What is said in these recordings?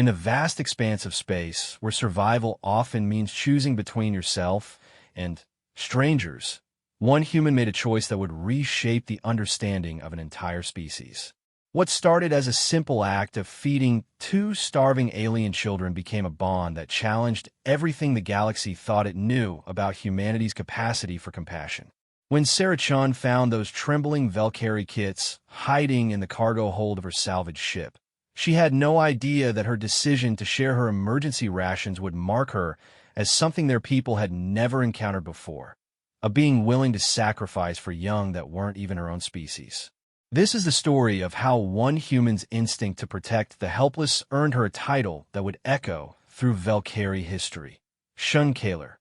In the vast expanse of space, where survival often means choosing between yourself and strangers, one human made a choice that would reshape the understanding of an entire species. What started as a simple act of feeding two starving alien children became a bond that challenged everything the galaxy thought it knew about humanity's capacity for compassion. When Sarah Chun found those trembling Valkyrie kits hiding in the cargo hold of her salvaged ship, she had no idea that her decision to share her emergency rations would mark her as something their people had never encountered before, a being willing to sacrifice for young that weren't even her own species. This is the story of how one human's instinct to protect the helpless earned her a title that would echo through Valkyrie history. Shun Kaler,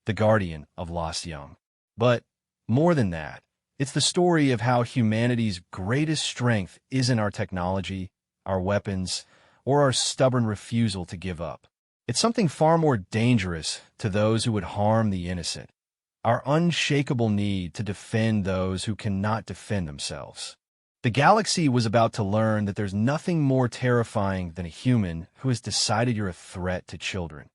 the guardian of lost young. But more than that, it's the story of how humanity's greatest strength isn't our technology, our weapons, or our stubborn refusal to give up. It's something far more dangerous to those who would harm the innocent, our unshakable need to defend those who cannot defend themselves. The galaxy was about to learn that there's nothing more terrifying than a human who has decided you're a threat to children.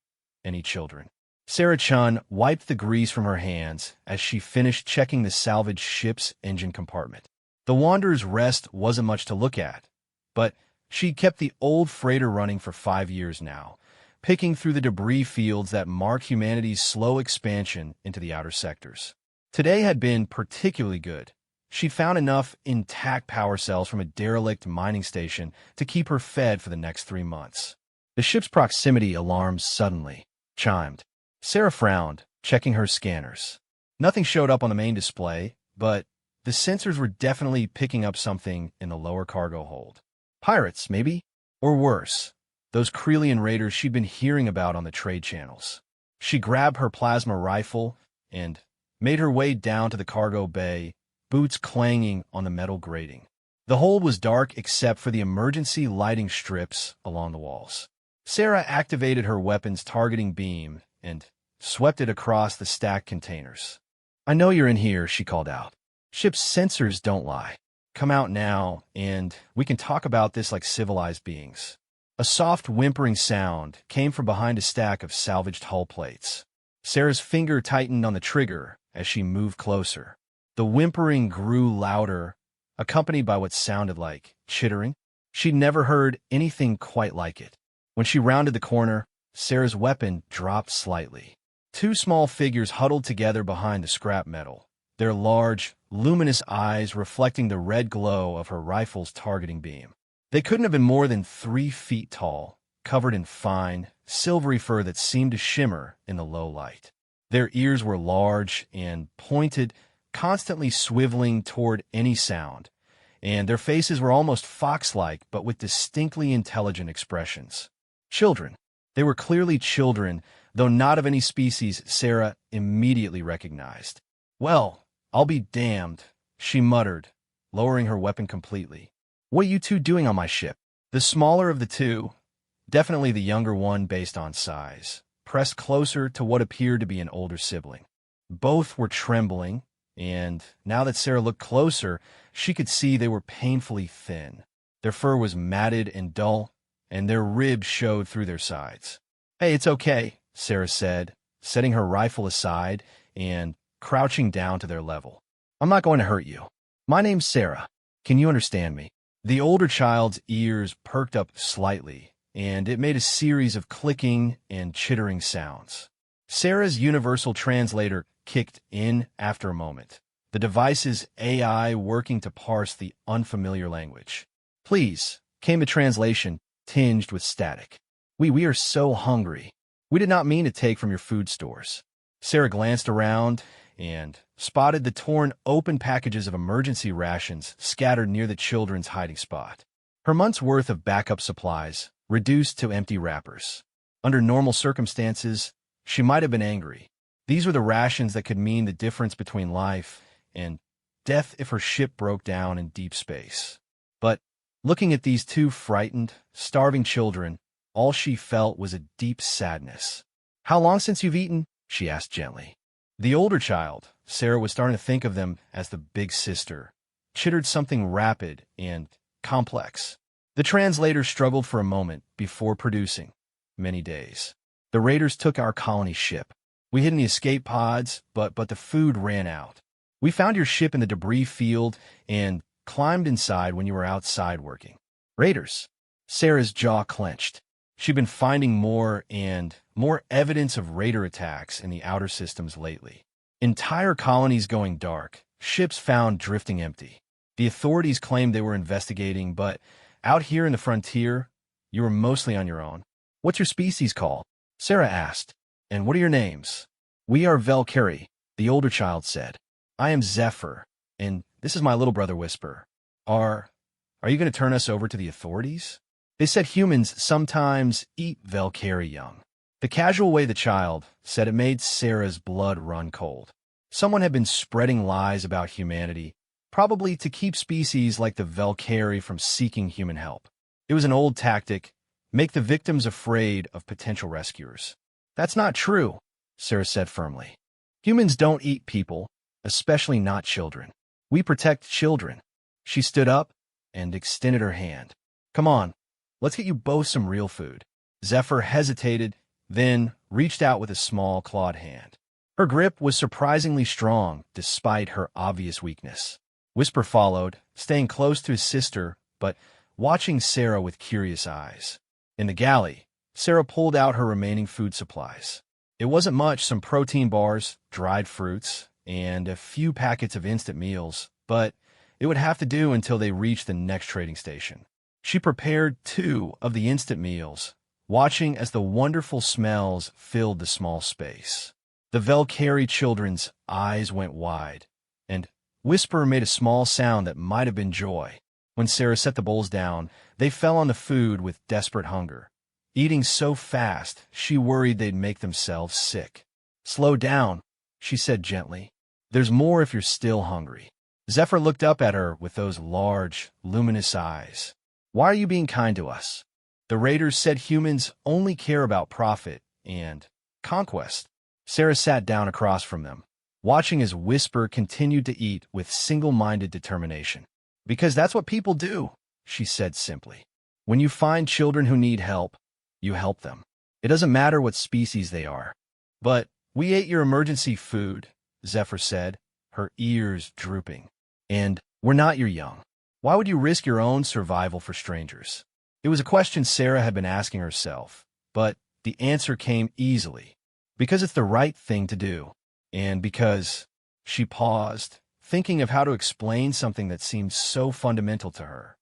Any children. Sarah Chun wiped the grease from her hands as she finished checking the salvaged ship's engine compartment. The Wanderer's rest wasn't much to look at, but she'd kept the old freighter running for 5 years now, picking through the debris fields that mark humanity's slow expansion into the outer sectors. Today had been particularly good. She'd found enough intact power cells from a derelict mining station to keep her fed for the next 3 months. The ship's proximity alarms suddenly chimed. Sarah frowned, checking her scanners. Nothing showed up on the main display, but the sensors were definitely picking up something in the lower cargo hold. Pirates, maybe? Or worse, those Krelian raiders she'd been hearing about on the trade channels. She grabbed her plasma rifle and made her way down to the cargo bay, boots clanging on the metal grating. The hold was dark except for the emergency lighting strips along the walls. Sarah activated her weapon's targeting beam and swept it across the stacked containers. "I know you're in here," she called out. "Ship's sensors don't lie. Come out now, and we can talk about this like civilized beings." A soft whimpering sound came from behind a stack of salvaged hull plates. Sarah's finger tightened on the trigger as she moved closer. The whimpering grew louder, accompanied by what sounded like chittering. She'd never heard anything quite like it. When she rounded the corner, Sarah's weapon dropped slightly. Two small figures huddled together behind the scrap metal, their large, luminous eyes reflecting the red glow of her rifle's targeting beam. They couldn't have been more than 3 feet tall, covered in fine, silvery fur that seemed to shimmer in the low light. Their ears were large and pointed, constantly swiveling toward any sound, and their faces were almost fox-like but with distinctly intelligent expressions. Children. They were clearly children, though not of any species Sarah immediately recognized. "Well, I'll be damned," she muttered, lowering her weapon completely. "What are you two doing on my ship?" The smaller of the two, definitely the younger one based on size, pressed closer to what appeared to be an older sibling. Both were trembling, and now that Sarah looked closer, she could see they were painfully thin. Their fur was matted and dull, and their ribs showed through their sides. "Hey, it's okay," Sarah said, setting her rifle aside and crouching down to their level. "I'm not going to hurt you. My name's Sarah. Can you understand me?" The older child's ears perked up slightly, and it made a series of clicking and chittering sounds. Sarah's universal translator kicked in after a moment, the device's AI working to parse the unfamiliar language. "Please," came the translation, tinged with static. We are so hungry. We did not mean to take from your food stores." Sarah glanced around and spotted the torn open packages of emergency rations scattered near the children's hiding spot. Her month's worth of backup supplies, reduced to empty wrappers. Under normal circumstances, she might have been angry. These were the rations that could mean the difference between life and death if her ship broke down in deep space. But looking at these two frightened, starving children, all she felt was a deep sadness. "How long since you've eaten?" she asked gently. The older child, Sarah was starting to think of them as the big sister, chittered something rapid and complex. The translator struggled for a moment before producing. Many days. The raiders took our colony ship. We hid in the escape pods, but the food ran out. We found your ship in the debris field and climbed inside when you were outside working. Raiders. Sarah's jaw clenched. She'd been finding more and more evidence of raider attacks in the outer systems lately. Entire colonies going dark, ships found drifting empty. The authorities claimed they were investigating, but out here in the frontier, you were mostly on your own. What's your species called? Sarah asked. And what are your names? We are Valkyrie, the older child said. I am Zephyr, and this is my little brother Whisper. Are you going to turn us over to the authorities? They said humans sometimes eat Valkyrie young. The casual way the child said it made Sarah's blood run cold. Someone had been spreading lies about humanity, probably to keep species like the Valkyrie from seeking human help. It was an old tactic, make the victims afraid of potential rescuers. That's not true, Sarah said firmly. Humans don't eat people, especially not children. We protect children. She stood up and extended her hand. Come on, let's get you both some real food. Zephyr hesitated, then reached out with a small clawed hand. Her grip was surprisingly strong, despite her obvious weakness. Whisper followed, staying close to his sister, but watching Sarah with curious eyes. In the galley, Sarah pulled out her remaining food supplies. It wasn't much, some protein bars, dried fruits, and a few packets of instant meals, but it would have to do until they reached the next trading station. She prepared 2 of the instant meals, watching as the wonderful smells filled the small space. The Valkyrie children's eyes went wide, and Whisper made a small sound that might have been joy. When Sarah set the bowls down, they fell on the food with desperate hunger. Eating so fast, she worried they'd make themselves sick. Slow down, she said gently. There's more if you're still hungry. Zephyr looked up at her with those large, luminous eyes. Why are you being kind to us? The raiders said humans only care about profit and conquest. Sarah sat down across from them, watching as Whisper continued to eat with single-minded determination. Because that's what people do, she said simply. When you find children who need help, you help them. It doesn't matter what species they are. But we ate your emergency food, Zephyr said, her ears drooping. And we're not your young. Why would you risk your own survival for strangers? It was a question Sarah had been asking herself, but the answer came easily. Because it's the right thing to do. And because she paused, thinking of how to explain something that seemed so fundamental to her.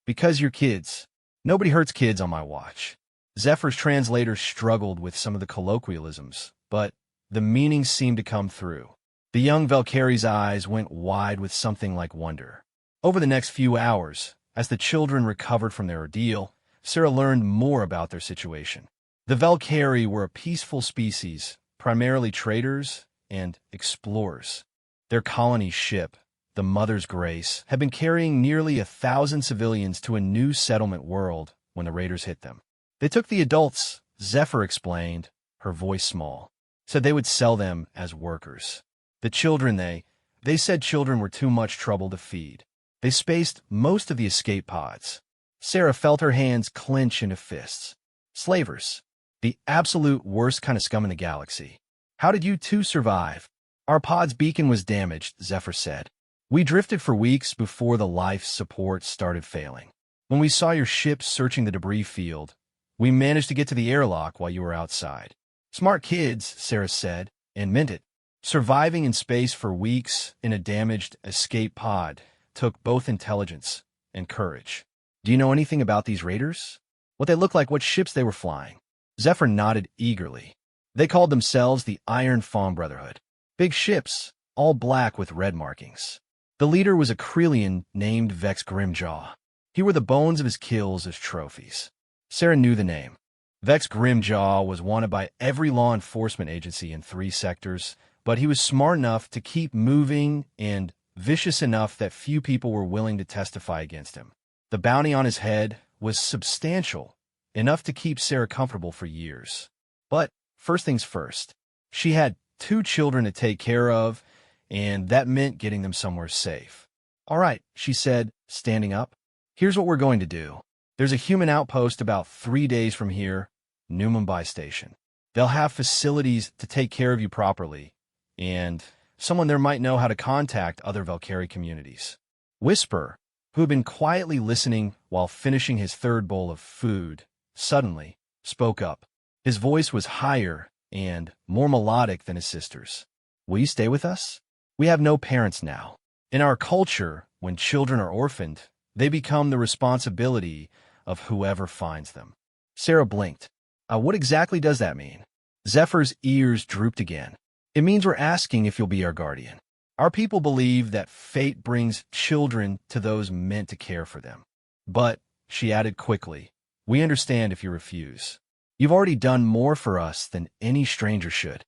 Because you're kids. Nobody hurts kids on my watch. Zephyr's translator struggled with some of the colloquialisms, but the meaning seemed to come through. The young Valkyrie's eyes went wide with something like wonder. Over the next few hours, as the children recovered from their ordeal, Sarah learned more about their situation. The Valkyrie were a peaceful species, primarily traders and explorers. Their colony ship, the Mother's Grace, had been carrying nearly 1,000 civilians to a new settlement world when the raiders hit them. They took the adults, Zephyr explained, her voice small, said they would sell them as workers. The children, they said children were too much trouble to feed. They spaced most of the escape pods. Sarah felt her hands clench into fists. Slavers. The absolute worst kind of scum in the galaxy. How did you two survive? Our pod's beacon was damaged, Zephyr said. We drifted for weeks before the life support started failing. When we saw your ship searching the debris field, we managed to get to the airlock while you were outside. Smart kids, Sarah said, and meant it. Surviving in space for weeks in a damaged escape pod took both intelligence and courage. Do you know anything about these raiders? What they looked like, what ships they were flying? Zephyr nodded eagerly. They called themselves the Iron Fawn Brotherhood. Big ships, all black with red markings. The leader was a Krelian named Vex Grimjaw. He wore the bones of his kills as trophies. Sarah knew the name. Vex Grimjaw was wanted by every law enforcement agency in 3 sectors, but he was smart enough to keep moving and vicious enough that few people were willing to testify against him. The bounty on his head was substantial, enough to keep Sarah comfortable for years. But first things first, she had 2 children to take care of, and that meant getting them somewhere safe. All right, she said, standing up. Here's what we're going to do. There's a human outpost about 3 days from here, New Mumbai Station. They'll have facilities to take care of you properly, and someone there might know how to contact other Valkyrie communities. Whisper, who had been quietly listening while finishing his third bowl of food, suddenly spoke up. His voice was higher and more melodic than his sister's. Will you stay with us? We have no parents now. In our culture, when children are orphaned, they become the responsibility of whoever finds them. Sarah blinked. What exactly does that mean? Zephyr's ears drooped again. It means we're asking if you'll be our guardian. Our people believe that fate brings children to those meant to care for them. But, she added quickly, we understand if you refuse. You've already done more for us than any stranger should.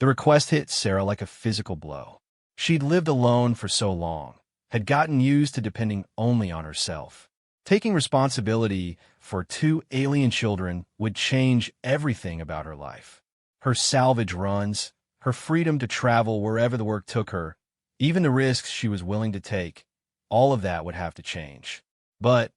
The request hit Sarah like a physical blow. She'd lived alone for so long, had gotten used to depending only on herself. Taking responsibility for 2 alien children would change everything about her life. Her salvage runs, her freedom to travel wherever the work took her, even the risks she was willing to take, all of that would have to change. But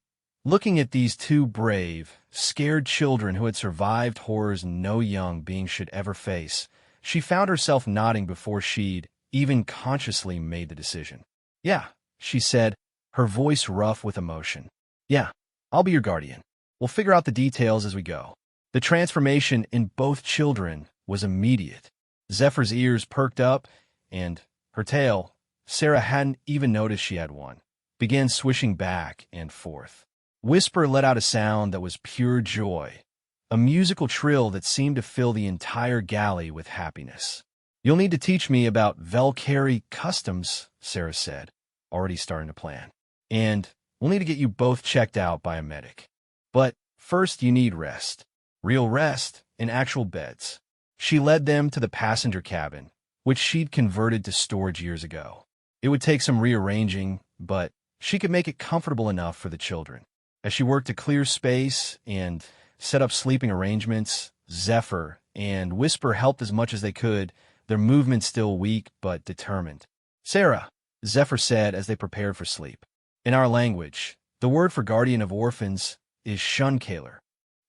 looking at these 2 brave, scared children who had survived horrors no young being should ever face, she found herself nodding before she'd even consciously made the decision. Yeah, she said, her voice rough with emotion. Yeah, I'll be your guardian. We'll figure out the details as we go. The transformation in both children was immediate. Zephyr's ears perked up, and her tail, Sarah hadn't even noticed she had one, began swishing back and forth. Whisper let out a sound that was pure joy, a musical trill that seemed to fill the entire galley with happiness. You'll need to teach me about Valkyrie customs, Sarah said, already starting to plan. And we'll need to get you both checked out by a medic. But first you need rest. Real rest in actual beds. She led them to the passenger cabin, which she'd converted to storage years ago. It would take some rearranging, but she could make it comfortable enough for the children. As she worked to clear space and set up sleeping arrangements, Zephyr and Whisper helped as much as they could, their movement still weak but determined. Sarah, Zephyr said as they prepared for sleep. In our language, the word for guardian of orphans is shunkaler.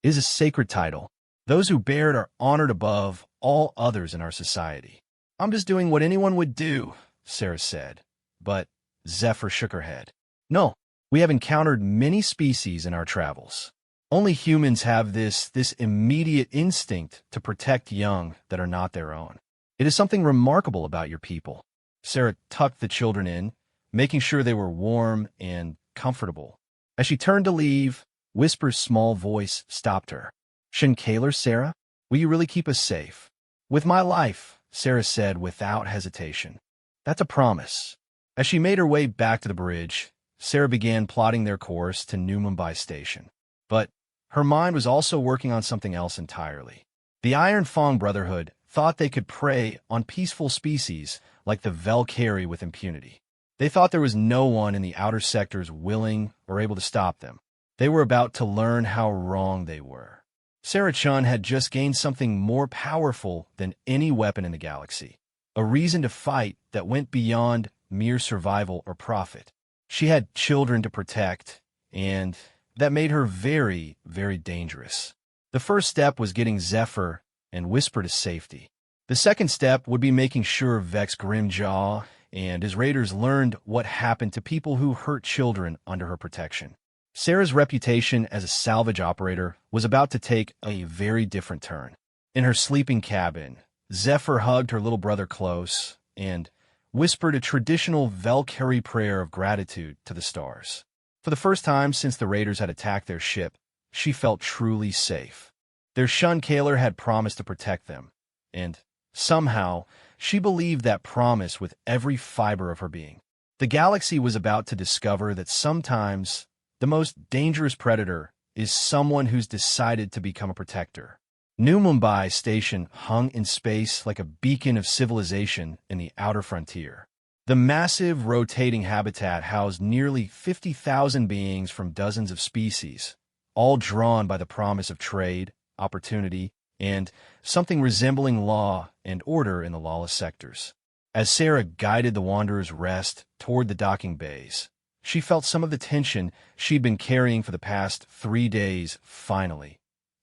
It is a sacred title. Those who bear it are honored above all others in our society. I'm just doing what anyone would do, Sarah said. But Zephyr shook her head. No, we have encountered many species in our travels. Only humans have this immediate instinct to protect young that are not their own. It is something remarkable about your people. Sarah tucked the children in, making sure they were warm and comfortable. As she turned to leave, Whisper's small voice stopped her. Shunkaler, Sarah, will you really keep us safe? With my life, Sarah said without hesitation. That's a promise. As she made her way back to the bridge, Sarah began plotting their course to New Mumbai Station. But her mind was also working on something else entirely. The Iron Fang Brotherhood thought they could prey on peaceful species like the Valkyrie with impunity. They thought there was no one in the outer sectors willing or able to stop them. They were about to learn how wrong they were. Sarah Chun had just gained something more powerful than any weapon in the galaxy, a reason to fight that went beyond mere survival or profit. She had children to protect, and that made her very, very dangerous. The first step was getting Zephyr and Whisper to safety. The second step would be making sure Vex Grimjaw and his raiders learned what happened to people who hurt children under her protection. Sarah's reputation as a salvage operator was about to take a very different turn. In her sleeping cabin, Zephyr hugged her little brother close and whispered a traditional Valkyrie prayer of gratitude to the stars. For the first time since the raiders had attacked their ship, she felt truly safe. Their shunkaler had promised to protect them, and somehow she believed that promise with every fiber of her being. The galaxy was about to discover that sometimes the most dangerous predator is someone who's decided to become a protector. New Mumbai Station hung in space like a beacon of civilization in the outer frontier. The massive rotating habitat housed nearly 50,000 beings from dozens of species, all drawn by the promise of trade, opportunity, and something resembling law and order in the lawless sectors. As Sarah guided the Wanderer's rest toward the docking bays, She felt some of the tension she'd been carrying for the past 3 days finally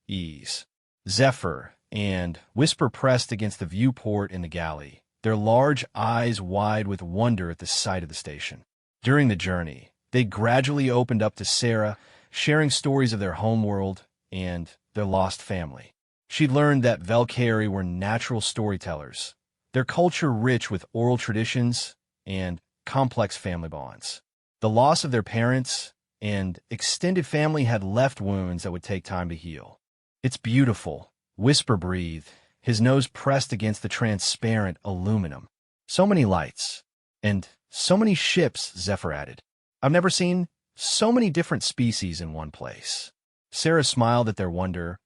ease. Zephyr and Whisper pressed against the viewport in the galley, their large eyes wide with wonder at the sight of the station. During the journey, they gradually opened up to Sarah, sharing stories of their homeworld and their lost family. She'd learned that Valkyrie were natural storytellers, their culture rich with oral traditions and complex family bonds. The loss of their parents and extended family had left wounds that would take time to heal. "It's beautiful," Whisper breathed, his nose pressed against the transparent aluminum. "So many lights. And so many ships," Zephyr added. "I've never seen so many different species in one place." Sarah smiled at their wonder,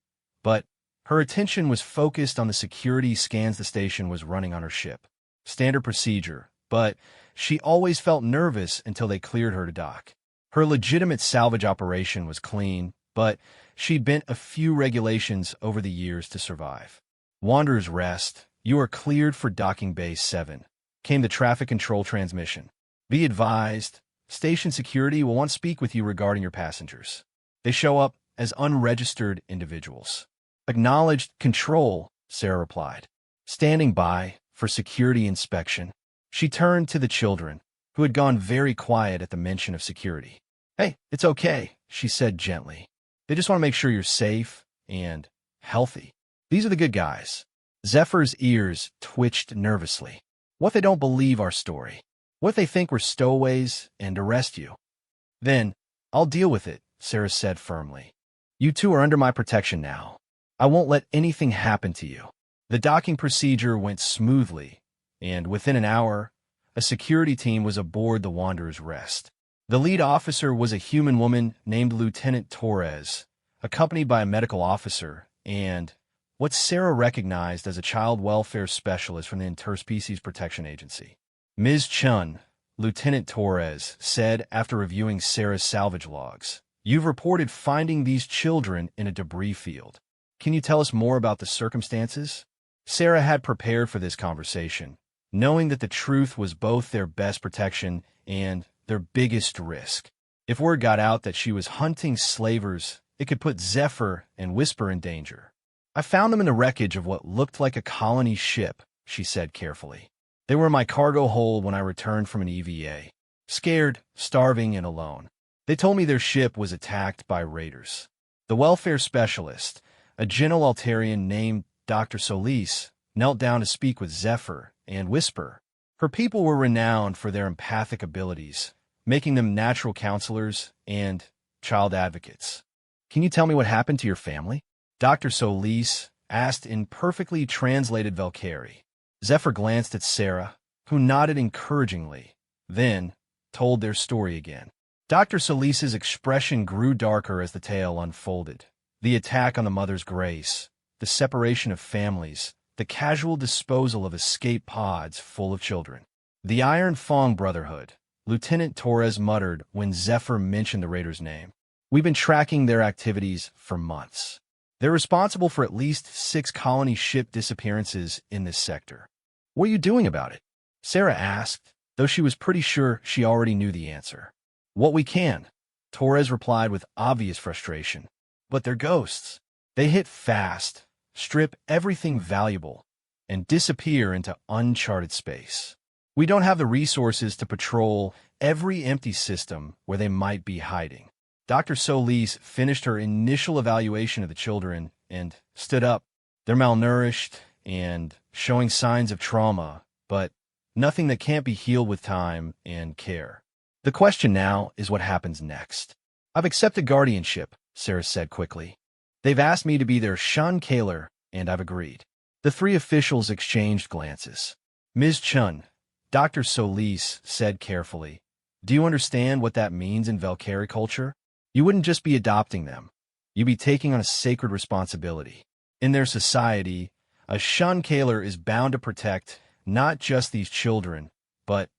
but her attention was focused on the security scans the station was running on her ship. Standard procedure, but she always felt nervous until they cleared her to dock. Her legitimate salvage operation was clean, but she'd bent a few regulations over the years to survive. "Wanderer's Rest, you are cleared for docking Bay 7, came the traffic control transmission. "Be advised, station security will want to speak with you regarding your passengers. They show up as unregistered individuals." "Acknowledged control," Sarah replied. Standing by for security inspection, she turned to the children, who had gone very quiet at the mention of security. "Hey, it's okay," she said gently. "They just want to make sure you're safe and healthy. These are the good guys." Zephyr's ears twitched nervously. "What if they don't believe our story? What if they think we're stowaways and arrest you?" "Then I'll deal with it," Sarah said firmly. "You two are under my protection now. I won't let anything happen to you." The docking procedure went smoothly, and within an hour, a security team was aboard the Wanderer's Rest. The lead officer was a human woman named Lieutenant Torres, accompanied by a medical officer and what Sarah recognized as a child welfare specialist from the Interspecies Protection Agency. "Ms. Chun," Lieutenant Torres said after reviewing Sarah's salvage logs, "you've reported finding these children in a debris field. Can you tell us more about the circumstances?" Sarah had prepared for this conversation, knowing that the truth was both their best protection and their biggest risk. If word got out that she was hunting slavers, it could put Zephyr and Whisper in danger. "I found them in the wreckage of what looked like a colony ship," she said carefully. "They were in my cargo hold when I returned from an EVA. Scared, starving, and alone. They told me their ship was attacked by raiders." The welfare specialist, a gentle Altarian named Dr. Solis, knelt down to speak with Zephyr and Whisper. Her people were renowned for their empathic abilities, making them natural counselors and child advocates. "Can you tell me what happened to your family?" Dr. Solis asked in perfectly translated Valkyrie. Zephyr glanced at Sarah, who nodded encouragingly, then told their story again. Dr. Solis's expression grew darker as the tale unfolded. The attack on the Mother's Grace, the separation of families, the casual disposal of escape pods full of children. "The Iron Fong Brotherhood," Lieutenant Torres muttered when Zephyr mentioned the raiders' name. "We've been tracking their activities for months. They're responsible for at least 6 colony ship disappearances in this sector." "What are you doing about it?" Sarah asked, though she was pretty sure she already knew the answer. "What we can," Torres replied with obvious frustration. "But they're ghosts. They hit fast, strip everything valuable, and disappear into uncharted space. We don't have the resources to patrol every empty system where they might be hiding." Dr. Solis finished her initial evaluation of the children and stood up. "They're malnourished and showing signs of trauma, but nothing that can't be healed with time and care. The question now is what happens next." "I've accepted guardianship," Sarah said quickly. "They've asked me to be their Shankaler, and I've agreed." The 3 officials exchanged glances. "Ms. Chun," Dr. Solis said carefully, "do you understand what that means in Valkyrie culture? You wouldn't just be adopting them. You'd be taking on a sacred responsibility. In their society, a Shankaler is bound to protect not just these children, but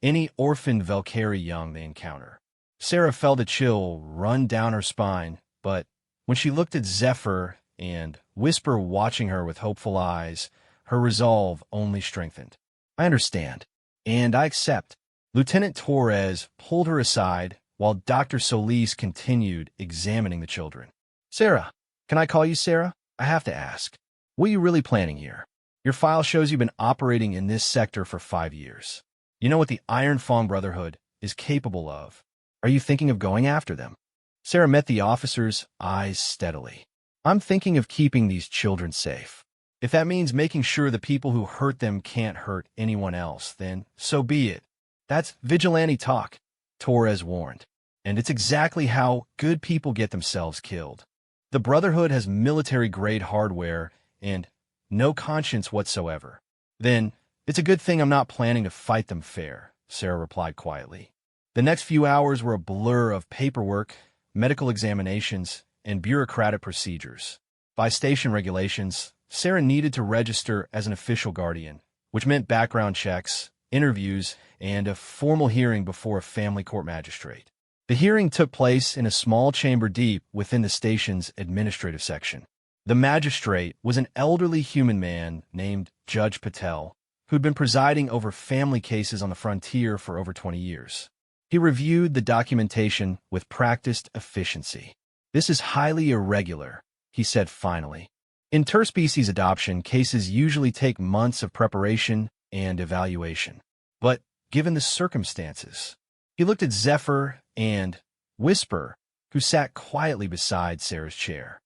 any orphaned Valkyrie young they encounter." Sarah felt a chill run down her spine, but when she looked at Zephyr and Whisper watching her with hopeful eyes, her resolve only strengthened. "I understand, and I accept. Lieutenant Torres pulled her aside while Dr. Solis continued examining the children. Sarah, can I call you Sarah? I have to ask. What are you really planning here? Your file shows you've been operating in this sector for 5 years. You know what the Iron Fang Brotherhood is capable of. Are you thinking of going after them? Sarah met the officer's eyes steadily. I'm thinking of keeping these children safe. If that means making sure the people who hurt them can't hurt anyone else, then so be it. That's vigilante talk, Torres warned. And it's exactly how good people get themselves killed. The Brotherhood has military-grade hardware and no conscience whatsoever. Then, it's a good thing I'm not planning to fight them fair, Sarah replied quietly. The next few hours were a blur of paperwork, medical examinations, and bureaucratic procedures. By station regulations, Sarah needed to register as an official guardian, which meant background checks, interviews, and a formal hearing before a family court magistrate. The hearing took place in a small chamber deep within the station's administrative section. The magistrate was an elderly human man named Judge Patel, who'd been presiding over family cases on the frontier for over 20 years. He reviewed the documentation with practiced efficiency. This is highly irregular, he said finally. Interspecies adoption cases usually take months of preparation and evaluation. But given the circumstances, he looked at Zephyr and Whisper, who sat quietly beside Sarah's chair.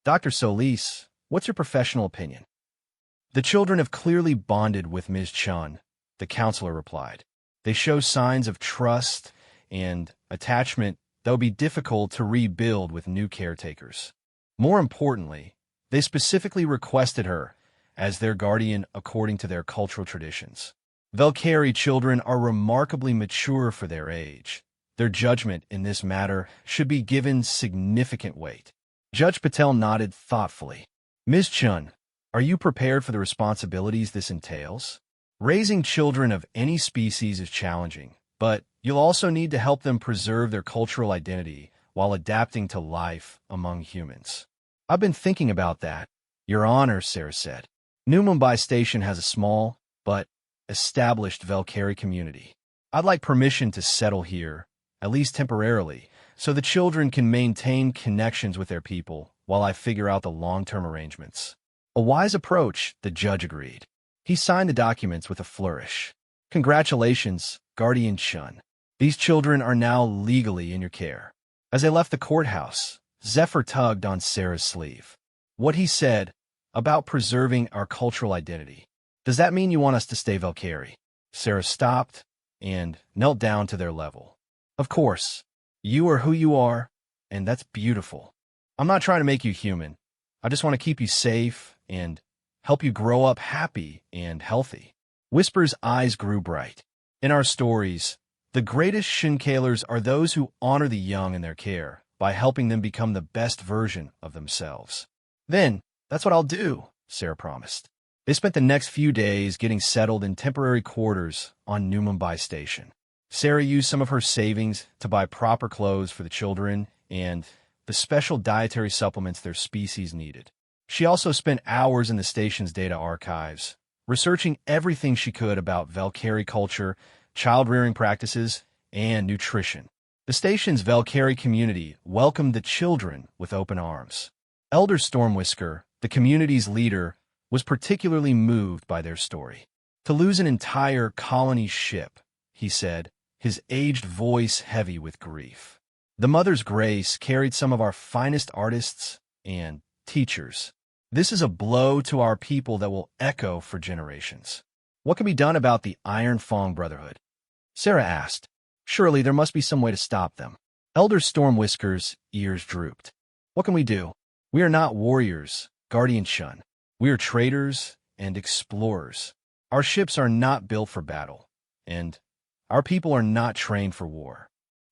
Dr. Solis, what's your professional opinion? The children have clearly bonded with Ms. Chun, the counselor replied. They show signs of trust and attachment that would be difficult to rebuild with new caretakers. More importantly, they specifically requested her as their guardian according to their cultural traditions. Valkyrie children are remarkably mature for their age. Their judgment in this matter should be given significant weight. Judge Patel nodded thoughtfully. Ms. Chun, are you prepared for the responsibilities this entails? Raising children of any species is challenging, but you'll also need to help them preserve their cultural identity while adapting to life among humans. I've been thinking about that, Your Honor, Sarah said. New Mumbai Station has a small, but established Valkyrie community. I'd like permission to settle here, at least temporarily, so the children can maintain connections with their people while I figure out the long-term arrangements. A wise approach, the judge agreed. He signed the documents with a flourish. Congratulations, Guardian Chun. These children are now legally in your care. As they left the courthouse, Zephyr tugged on Sarah's sleeve. What he said about preserving our cultural identity. Does that mean you want us to stay Valkyrie? Sarah stopped and knelt down to their level. Of course. You are who you are, and that's beautiful. I'm not trying to make you human. I just want to keep you safe and help you grow up happy and healthy. Whisper's eyes grew bright. In our stories, the greatest Shinkalers are those who honor the young in their care by helping them become the best version of themselves. Then, that's what I'll do, Sarah promised. They spent the next few days getting settled in temporary quarters on New Mumbai Station. Sarah used some of her savings to buy proper clothes for the children and the special dietary supplements their species needed. She also spent hours in the station's data archives, researching everything she could about Valkyrie culture, child-rearing practices, and nutrition. The station's Valkyrie community welcomed the children with open arms. Elder Stormwhisker, the community's leader, was particularly moved by their story. To lose an entire colony ship, he said, his aged voice heavy with grief. The Mother's Grace carried some of our finest artists and teachers. This is a blow to our people that will echo for generations. What can be done about the Iron Fang Brotherhood? Sarah asked. Surely there must be some way to stop them. Elder Stormwhisker's ears drooped. What can we do? We are not warriors, Guardian Chun. We are traders and explorers. Our ships are not built for battle, and our people are not trained for war.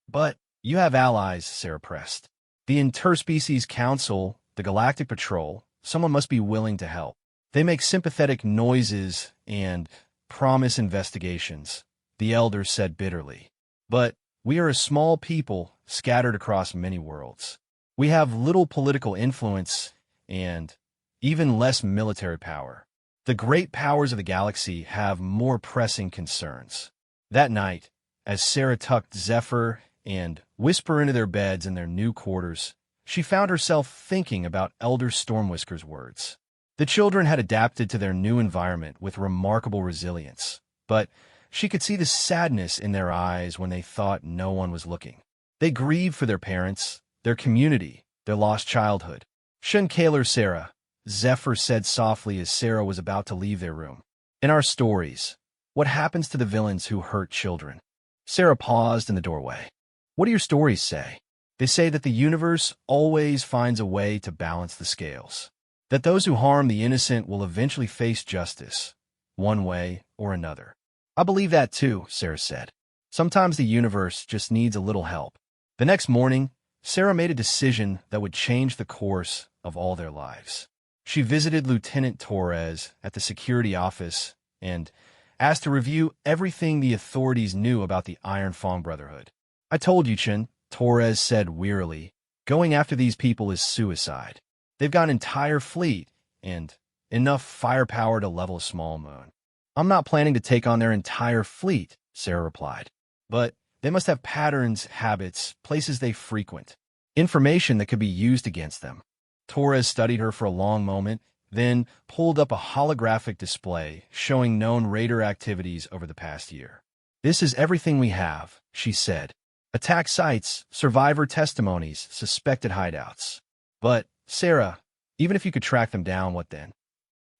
But you have allies, Sarah pressed. The Interspecies Council, the Galactic Patrol, someone must be willing to help. They make sympathetic noises and promise investigations, the elder said bitterly. But we are a small people scattered across many worlds. We have little political influence and even less military power. The great powers of the galaxy have more pressing concerns. That night, As Sarah tucked Zephyr and Whisper into their beds in their new quarters, she found herself thinking about Elder Stormwhisker's words. The children had adapted to their new environment with remarkable resilience, but she could see the sadness in their eyes when they thought no one was looking. They grieved for their parents, their community, their lost childhood. Kaler Sarah, Zephyr said softly as Sarah was about to leave their room. In our stories, what happens to the villains who hurt children? Sarah paused in the doorway. What do your stories say? They say that the universe always finds a way to balance the scales. That those who harm the innocent will eventually face justice, one way or another. I believe that too, Sarah said. Sometimes the universe just needs a little help. The next morning, Sarah made a decision that would change the course of all their lives. She visited Lieutenant Torres at the security office and asked to review everything the authorities knew about the Iron Fang Brotherhood. I told you, Chen, Torres said wearily. Going after these people is suicide. They've got an entire fleet and enough firepower to level a small moon. I'm not planning to take on their entire fleet, Sarah replied. But they must have patterns, habits, places they frequent, information that could be used against them. Torres studied her for a long moment, then pulled up a holographic display showing known raider activities over the past year. This is everything we have, she said. Attack sites, survivor testimonies, suspected hideouts. But, Sarah, even if you could track them down, what then?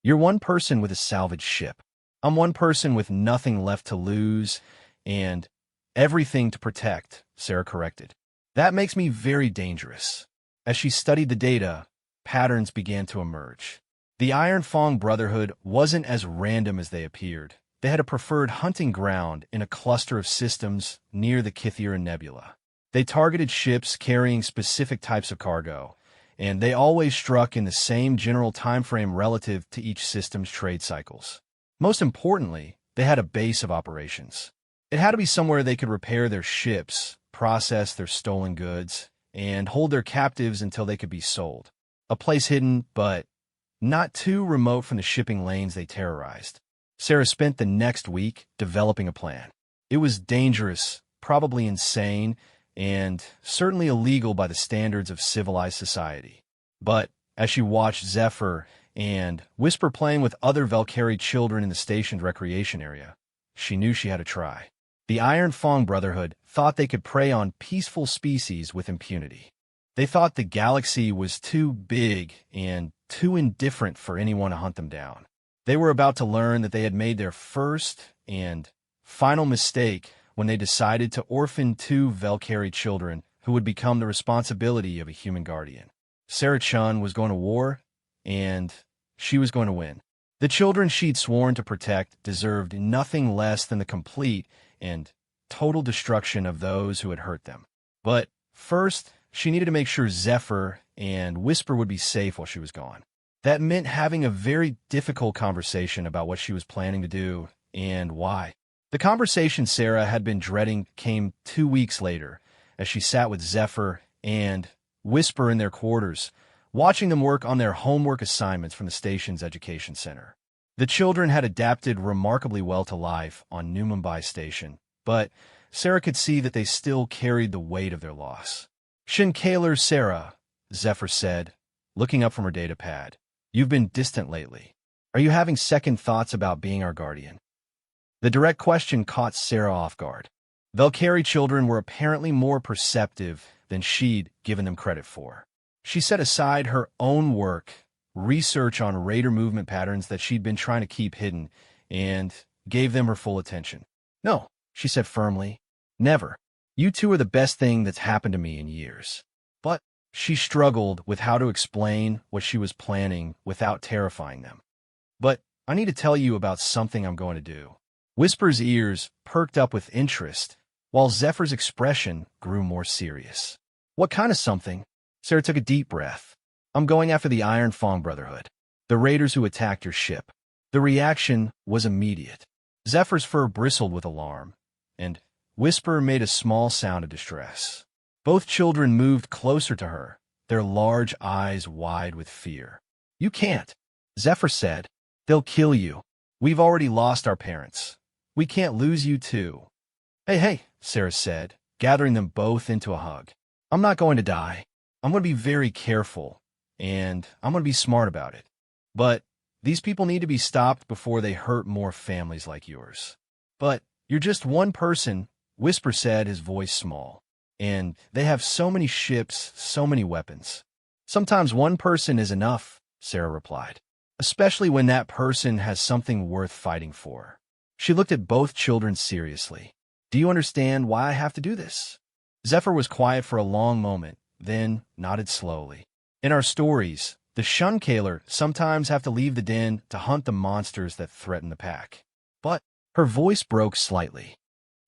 You're one person with a salvaged ship. I'm one person with nothing left to lose and everything to protect, Sarah corrected. That makes me very dangerous. As she studied the data, patterns began to emerge. The Iron Fang Brotherhood wasn't as random as they appeared. They had a preferred hunting ground in a cluster of systems near the Kythera Nebula. They targeted ships carrying specific types of cargo, and they always struck in the same general time frame relative to each system's trade cycles. Most importantly, they had a base of operations. It had to be somewhere they could repair their ships, process their stolen goods, and hold their captives until they could be sold. A place hidden, but not too remote from the shipping lanes they terrorized. Sarah spent the next week developing a plan. It was dangerous, probably insane, and certainly illegal by the standards of civilized society. But as she watched Zephyr and Whisper playing with other Valkyrie children in the station's recreation area, she knew she had to try. The Iron Fang Brotherhood thought they could prey on peaceful species with impunity. They thought the galaxy was too big and too indifferent for anyone to hunt them down. They were about to learn that they had made their first and final mistake when they decided to orphan 2 Valkyrie children who would become the responsibility of a human guardian. Sarah Chun was going to war, and she was going to win. The children she'd sworn to protect deserved nothing less than the complete and total destruction of those who had hurt them. But first, she needed to make sure Zephyr and Whisper would be safe while she was gone. That meant having a very difficult conversation about what she was planning to do and why. The conversation Sarah had been dreading came 2 weeks later, as she sat with Zephyr and Whisper in their quarters, watching them work on their homework assignments from the station's education center. The children had adapted remarkably well to life on New Mumbai Station, but Sarah could see that they still carried the weight of their loss. Kaler Sarah, Zephyr said, looking up from her data pad. You've been distant lately. Are you having second thoughts about being our guardian? The direct question caught Sarah off guard. Valkyrie children were apparently more perceptive than she'd given them credit for. She set aside her own work, research on raider movement patterns that she'd been trying to keep hidden, and gave them her full attention. No, she said firmly. Never. You two are the best thing that's happened to me in years. But she struggled with how to explain what she was planning without terrifying them. But I need to tell you about something I'm going to do. Whisper's ears perked up with interest, while Zephyr's expression grew more serious. What kind of something? Sarah took a deep breath. I'm going after the Iron Fang Brotherhood, the raiders who attacked your ship. The reaction was immediate. Zephyr's fur bristled with alarm, and Whisper made a small sound of distress. Both children moved closer to her, their large eyes wide with fear. You can't, Zephyr said. They'll kill you. We've already lost our parents. We can't lose you too. Hey, Sarah said, gathering them both into a hug. I'm not going to die. I'm going to be very careful, and I'm going to be smart about it. But these people need to be stopped before they hurt more families like yours. But you're just one person, Whisper said, his voice small. And they have so many ships, so many weapons. Sometimes one person is enough, Sarah replied, especially when that person has something worth fighting for. She looked at both children seriously. Do you understand why I have to do this? Zephyr was quiet for a long moment, then nodded slowly. In our stories, the Shunkaler sometimes have to leave the den to hunt the monsters that threaten the pack. But her voice broke slightly.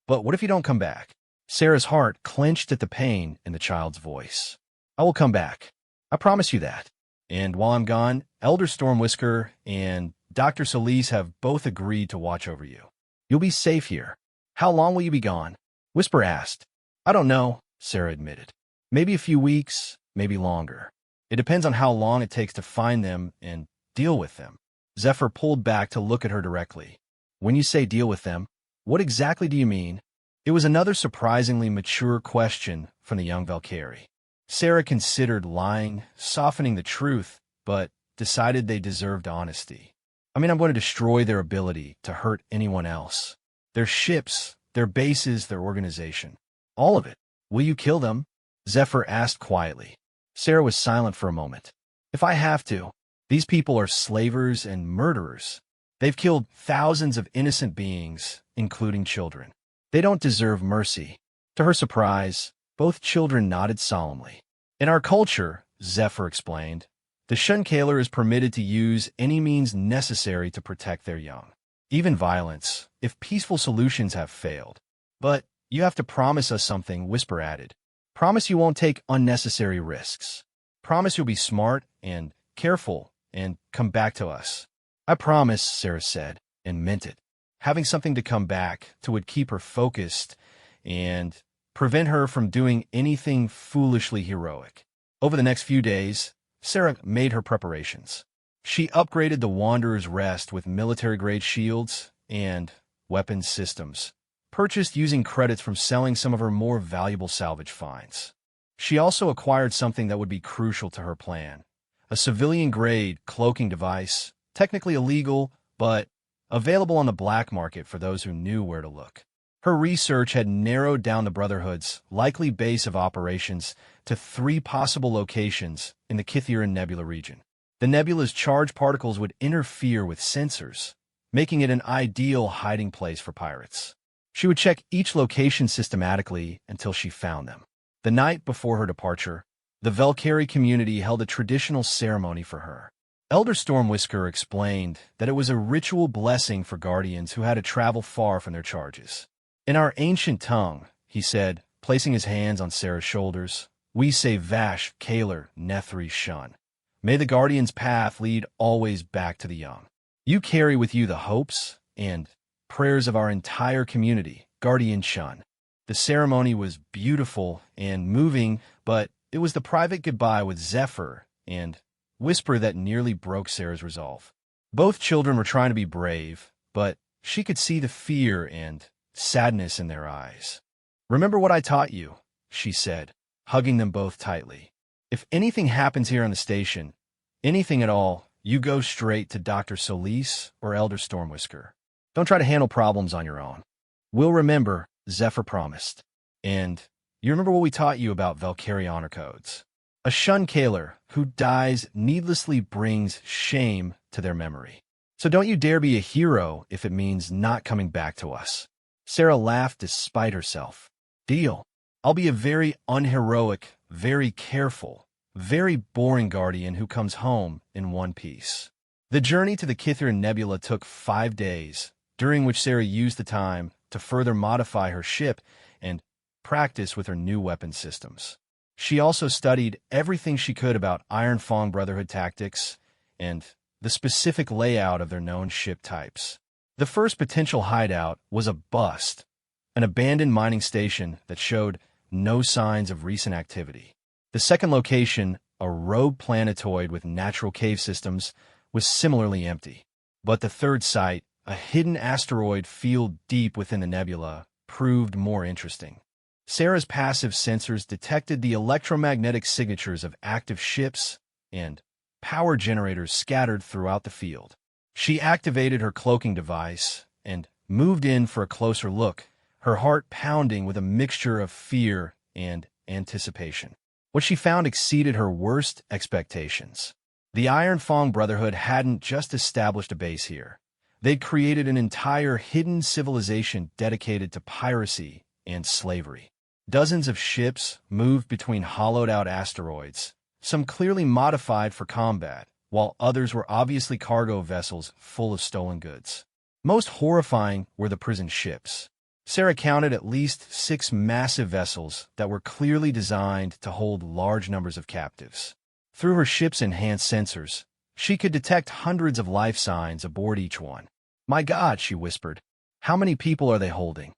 But what if you don't come back? Sarah's heart clenched at the pain in the child's voice. I will come back. I promise you that. And while I'm gone, Elder Stormwhisker and Dr. Solis have both agreed to watch over you. You'll be safe here. How long will you be gone? Whisper asked. I don't know, Sarah admitted. Maybe a few weeks, maybe longer. It depends on how long it takes to find them and deal with them. Zephyr pulled back to look at her directly. When you say deal with them, what exactly do you mean? It was another surprisingly mature question from the young Valkyrie. Sarah considered lying, softening the truth, but decided they deserved honesty. I'm going to destroy their ability to hurt anyone else. Their ships, their bases, their organization. All of it. Will you kill them? Zephyr asked quietly. Sarah was silent for a moment. If I have to. These people are slavers and murderers. They've killed thousands of innocent beings, including children. They don't deserve mercy. To her surprise, both children nodded solemnly. In our culture, Zephyr explained, the Shunkaler is permitted to use any means necessary to protect their young. Even violence, if peaceful solutions have failed. But you have to promise us something, Whisper added. Promise you won't take unnecessary risks. Promise you'll be smart and careful and come back to us. I promise, Sarah said, and meant it. Having something to come back to would keep her focused and prevent her from doing anything foolishly heroic. Over the next few days, Sarah made her preparations. She upgraded the Wanderer's Rest with military-grade shields and weapons systems, purchased using credits from selling some of her more valuable salvage finds. She also acquired something that would be crucial to her plan, a civilian-grade cloaking device, technically illegal, but available on the black market for those who knew where to look. Her research had narrowed down the Brotherhood's likely base of operations to 3 possible locations in the Kithiran Nebula region. The nebula's charged particles would interfere with sensors, making it an ideal hiding place for pirates. She would check each location systematically until she found them. The night before her departure, the Valkyrie community held a traditional ceremony for her. Elder Stormwhisker explained that it was a ritual blessing for guardians who had to travel far from their charges. In our ancient tongue, he said, placing his hands on Sarah's shoulders, we say Vash, Kaler, Nethri, Shun. May the guardian's path lead always back to the young. You carry with you the hopes and prayers of our entire community, Guardian Shun. The ceremony was beautiful and moving, but it was the private goodbye with Zephyr and Whisper that nearly broke Sarah's resolve. Both children were trying to be brave, but she could see the fear and sadness in their eyes. Remember what I taught you, she said, hugging them both tightly. If anything happens here on the station, anything at all, you go straight to Dr. Solis or Elder Stormwhisker. Don't try to handle problems on your own. We'll remember, Zephyr promised. And you remember what we taught you about Valkyrie honor codes. A Shunkaler who dies needlessly brings shame to their memory. So don't you dare be a hero if it means not coming back to us. Sarah laughed despite herself. Deal. I'll be a very unheroic, very careful, very boring guardian who comes home in one piece. The journey to the Kithiran Nebula took 5 days, during which Sarah used the time to further modify her ship and practice with her new weapon systems. She also studied everything she could about Iron Fang Brotherhood tactics and the specific layout of their known ship types. The first potential hideout was a bust, an abandoned mining station that showed no signs of recent activity. The second location, a rogue planetoid with natural cave systems, was similarly empty. But the third site, a hidden asteroid field deep within the nebula, proved more interesting. Sarah's passive sensors detected the electromagnetic signatures of active ships and power generators scattered throughout the field. She activated her cloaking device and moved in for a closer look, her heart pounding with a mixture of fear and anticipation. What she found exceeded her worst expectations. The Iron Fang Brotherhood hadn't just established a base here. They'd created an entire hidden civilization dedicated to piracy and slavery. Dozens of ships moved between hollowed-out asteroids, some clearly modified for combat, while others were obviously cargo vessels full of stolen goods. Most horrifying were the prison ships. Sarah counted at least 6 massive vessels that were clearly designed to hold large numbers of captives. Through her ship's enhanced sensors, she could detect hundreds of life signs aboard each one. "My God," she whispered, "how many people are they holding?"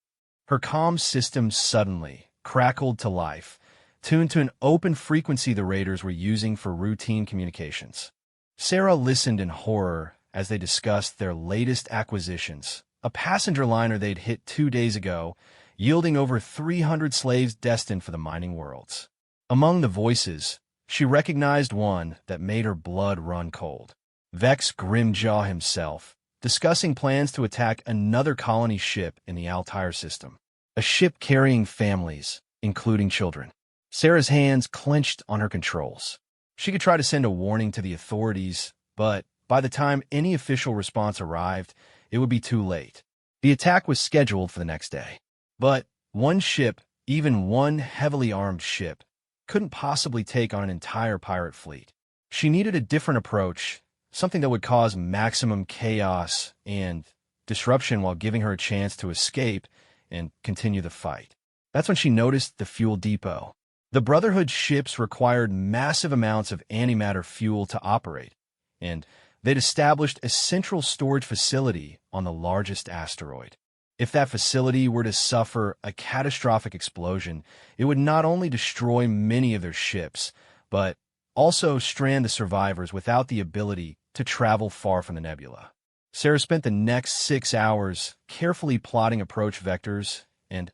Her comm system suddenly crackled to life, tuned to an open frequency the raiders were using for routine communications. Sarah listened in horror as they discussed their latest acquisitions, a passenger liner they'd hit 2 days ago, yielding over 300 slaves destined for the mining worlds. Among the voices, she recognized one that made her blood run cold. Vex Grimjaw himself, discussing plans to attack another colony ship in the Altair system. A ship carrying families, including children. Sarah's hands clenched on her controls. She could try to send a warning to the authorities, but by the time any official response arrived, it would be too late. The attack was scheduled for the next day. But one ship, even one heavily armed ship, couldn't possibly take on an entire pirate fleet. She needed a different approach, something that would cause maximum chaos and disruption while giving her a chance to escape and continue the fight. That's when she noticed the fuel depot. The Brotherhood ships required massive amounts of antimatter fuel to operate, and they'd established a central storage facility on the largest asteroid. If that facility were to suffer a catastrophic explosion, it would not only destroy many of their ships, but also strand the survivors without the ability to travel far from the nebula. Sarah spent the next 6 hours carefully plotting approach vectors and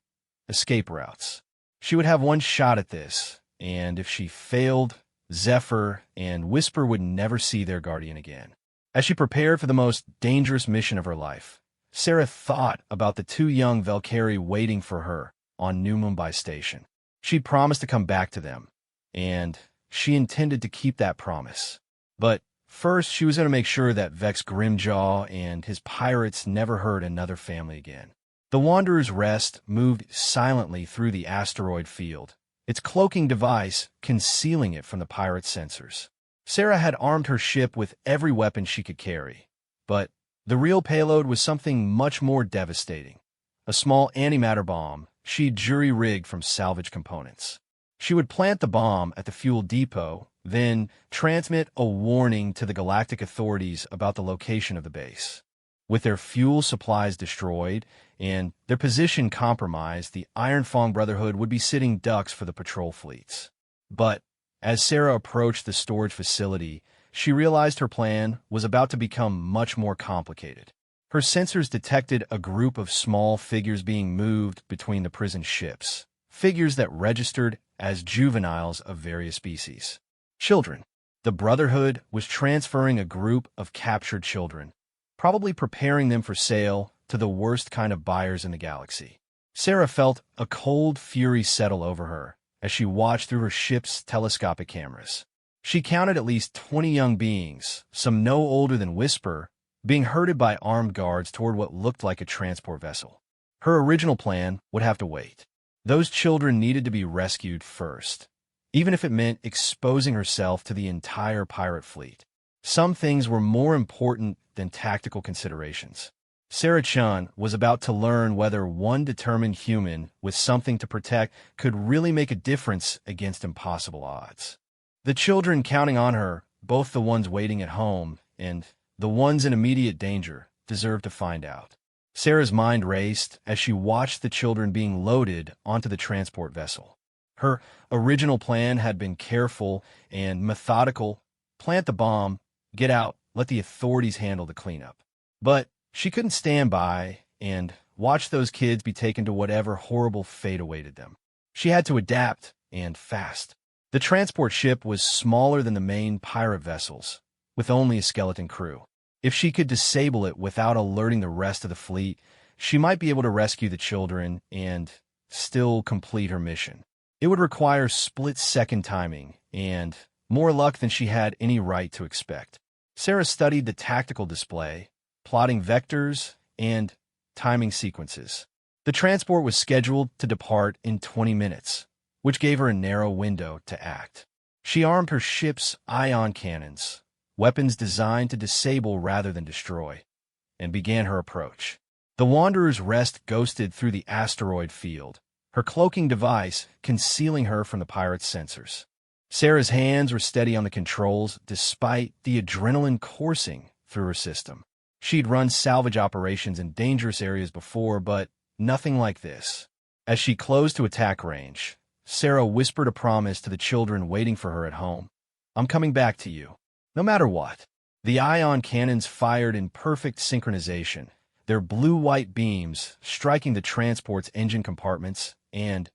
escape routes. She would have one shot at this, and if she failed, Zephyr and Whisper would never see their guardian again. As she prepared for the most dangerous mission of her life, Sarah thought about the 2 young Valkyrie waiting for her on New Mumbai Station. She'd promised to come back to them, and she intended to keep that promise. But first, she was going to make sure that Vex Grimjaw and his pirates never hurt another family again. The Wanderer's Rest moved silently through the asteroid field, its cloaking device concealing it from the pirate's sensors. Sarah had armed her ship with every weapon she could carry, but the real payload was something much more devastating. A small antimatter bomb she'd jury-rigged from salvage components. She would plant the bomb at the fuel depot, then transmit a warning to the galactic authorities about the location of the base. With their fuel supplies destroyed and their position compromised, the Iron Fang Brotherhood would be sitting ducks for the patrol fleets. But as Sarah approached the storage facility, she realized her plan was about to become much more complicated. Her sensors detected a group of small figures being moved between the prison ships, figures that registered as juveniles of various species. Children. The Brotherhood was transferring a group of captured children, probably preparing them for sale to the worst kind of buyers in the galaxy. Sarah felt a cold fury settle over her as she watched through her ship's telescopic cameras. She counted at least 20 young beings, some no older than Whisper, being herded by armed guards toward what looked like a transport vessel. Her original plan would have to wait. Those children needed to be rescued first, even if it meant exposing herself to the entire pirate fleet. Some things were more important than tactical considerations. Sarah Chun was about to learn whether one determined human with something to protect could really make a difference against impossible odds. The children counting on her, both the ones waiting at home and the ones in immediate danger, deserved to find out. Sarah's mind raced as she watched the children being loaded onto the transport vessel. Her original plan had been careful and methodical: plant the bomb, get out, let the authorities handle the cleanup. But she couldn't stand by and watch those kids be taken to whatever horrible fate awaited them. She had to adapt, and fast. The transport ship was smaller than the main pirate vessels, with only a skeleton crew. If she could disable it without alerting the rest of the fleet, she might be able to rescue the children and still complete her mission. It would require split-second timing and more luck than she had any right to expect. Sarah studied the tactical display, plotting vectors, and timing sequences. The transport was scheduled to depart in 20 minutes, which gave her a narrow window to act. She armed her ship's ion cannons, weapons designed to disable rather than destroy, and began her approach. The Wanderer's Rest ghosted through the asteroid field, her cloaking device concealing her from the pirate's sensors. Sarah's hands were steady on the controls despite the adrenaline coursing through her system. She'd run salvage operations in dangerous areas before, but nothing like this. As she closed to attack range, Sarah whispered a promise to the children waiting for her at home. "I'm coming back to you, no matter what." The ion cannons fired in perfect synchronization, their blue-white beams striking the transport's engine compartments and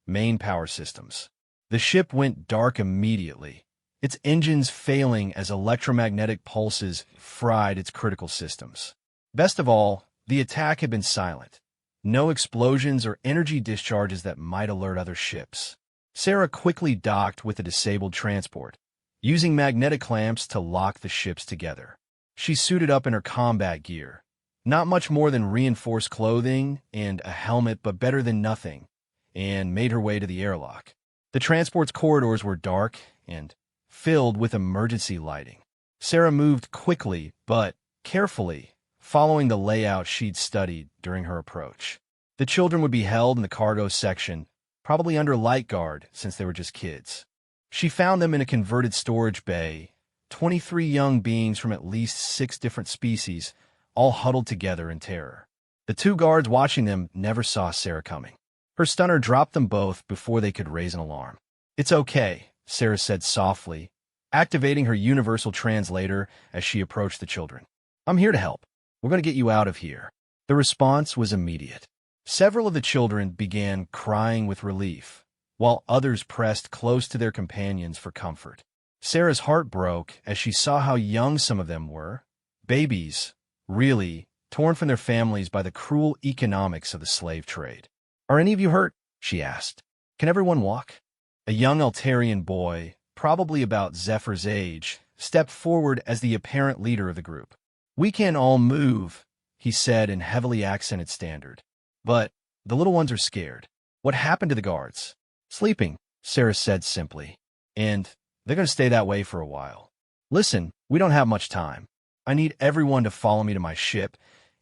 main power systems. The ship went dark immediately, its engines failing as electromagnetic pulses fried its critical systems. Best of all, the attack had been silent. No explosions or energy discharges that might alert other ships. Sarah quickly docked with the disabled transport, using magnetic clamps to lock the ships together. She suited up in her combat gear, not much more than reinforced clothing and a helmet, but better than nothing, and made her way to the airlock. The transport's corridors were dark and filled with emergency lighting. Sarah moved quickly but carefully, following the layout she'd studied during her approach. The children would be held in the cargo section, probably under light guard since they were just kids. She found them in a converted storage bay, 23 young beings from at least 6 different species, all huddled together in terror. The 2 guards watching them never saw Sarah coming. Her stunner dropped them both before they could raise an alarm. "It's okay," Sarah said softly, activating her universal translator as she approached the children. "I'm here to help. We're going to get you out of here." The response was immediate. Several of the children began crying with relief, while others pressed close to their companions for comfort. Sarah's heart broke as she saw how young some of them were, babies, really, torn from their families by the cruel economics of the slave trade. "Are any of you hurt?" she asked. "Can everyone walk?" A young Altarian boy, probably about Zephyr's age, stepped forward as the apparent leader of the group. "We can all move," he said in heavily accented standard. "But the little ones are scared." "What happened to the guards?" "Sleeping," Sarah said simply. "And they're going to stay that way for a while. Listen, we don't have much time. I need everyone to follow me to my ship,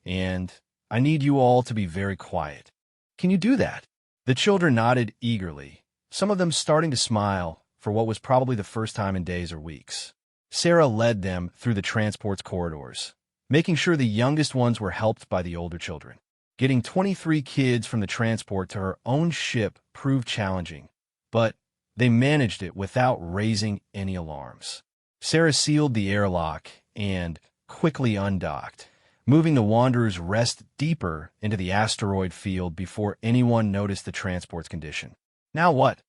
and I need you all to be very quiet. Can you do that?" The children nodded eagerly, some of them starting to smile for what was probably the first time in days or weeks. Sarah led them through the transport's corridors, making sure the youngest ones were helped by the older children. Getting 23 kids from the transport to her own ship proved challenging, but they managed it without raising any alarms. Sarah sealed the airlock and quickly undocked, moving the Wanderer's Rest deeper into the asteroid field before anyone noticed the transport's condition. "Now what?"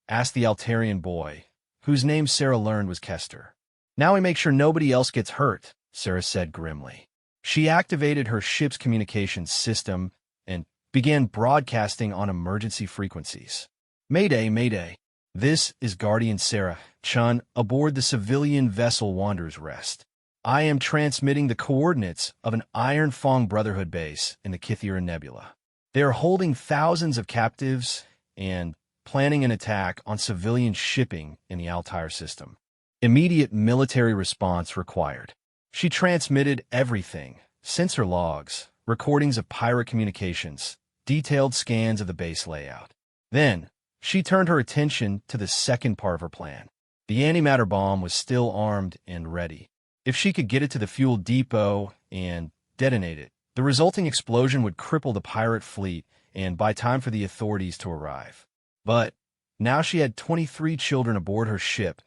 asked the Altarian boy, whose name Sarah learned was Kester. "Now we make sure nobody else gets hurt," Sarah said grimly. She activated her ship's communications system and began broadcasting on emergency frequencies. "Mayday, Mayday. This is Guardian Sarah Chun aboard the civilian vessel Wanderer's Rest. I am transmitting the coordinates of an Iron Fang Brotherhood base in the Kythera Nebula. They are holding thousands of captives and planning an attack on civilian shipping in the Altair system. Immediate military response required." She transmitted everything: sensor logs, recordings of pirate communications, detailed scans of the base layout. Then, she turned her attention to the second part of her plan. The antimatter bomb was still armed and ready. If she could get it to the fuel depot and detonate it, the resulting explosion would cripple the pirate fleet and buy time for the authorities to arrive. But now she had 23 children aboard her ship,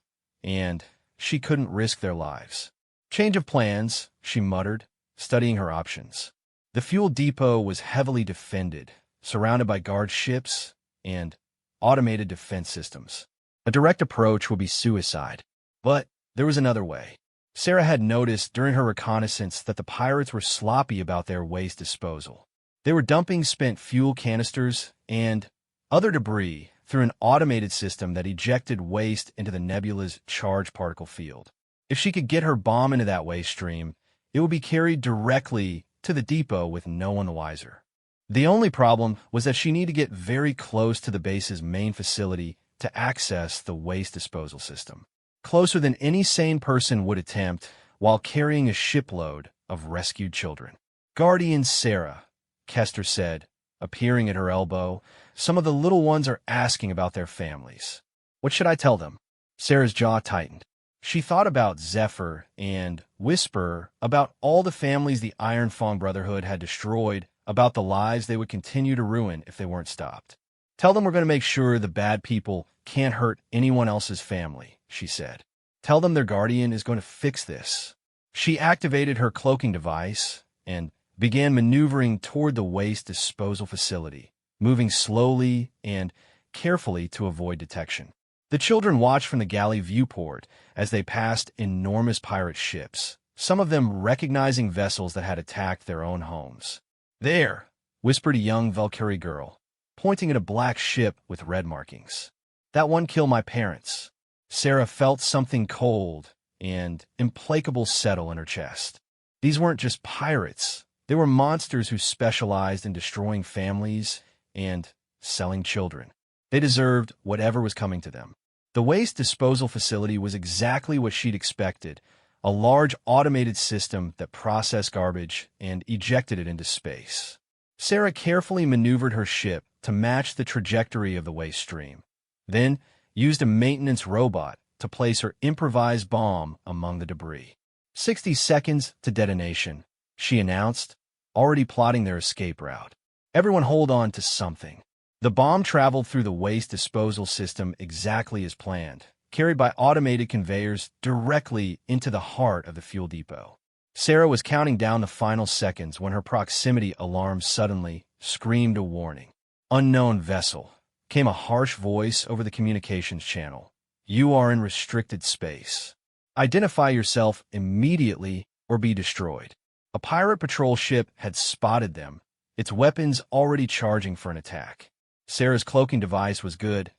and she couldn't risk their lives. "Change of plans," she muttered, studying her options. The fuel depot was heavily defended, surrounded by guard ships and automated defense systems. A direct approach would be suicide. But there was another way. Sarah had noticed during her reconnaissance that the pirates were sloppy about their waste disposal. They were dumping spent fuel canisters and other debris through an automated system that ejected waste into the nebula's charged particle field. If she could get her bomb into that waste stream, it would be carried directly to the depot with no one the wiser. The only problem was that she needed to get very close to the base's main facility to access the waste disposal system, closer than any sane person would attempt while carrying a shipload of rescued children. "Guardian Sarah," Kester said, appearing at her elbow, "some of the little ones are asking about their families. What should I tell them?" Sarah's jaw tightened. She thought about Zephyr and whisper about all the families the Iron Fang Brotherhood had destroyed, about the lives they would continue to ruin if they weren't stopped. "Tell them we're going to make sure the bad people can't hurt anyone else's family," she said. "Tell them their guardian is going to fix this." She activated her cloaking device and began maneuvering toward the waste disposal facility, moving slowly and carefully to avoid detection. The children watched from the galley viewport as they passed enormous pirate ships, some of them recognizing vessels that had attacked their own homes. "There," whispered a young Valkyrie girl, pointing at a black ship with red markings. "That one killed my parents." Sarah felt something cold and implacable settle in her chest. These weren't just pirates. They were monsters who specialized in destroying families and selling children. They deserved whatever was coming to them. The waste disposal facility was exactly what she'd expected, a large automated system that processed garbage and ejected it into space. Sarah carefully maneuvered her ship to match the trajectory of the waste stream, then used a maintenance robot to place her improvised bomb among the debris. 60 seconds to detonation, she announced, already plotting their escape route. "Everyone hold on to something." The bomb traveled through the waste disposal system exactly as planned, carried by automated conveyors directly into the heart of the fuel depot. Sarah was counting down the final seconds when her proximity alarm suddenly screamed a warning. "Unknown vessel," came a harsh voice over the communications channel. "You are in restricted space. Identify yourself immediately or be destroyed." A pirate patrol ship had spotted them, its weapons already charging for an attack. Sarah's cloaking device was good,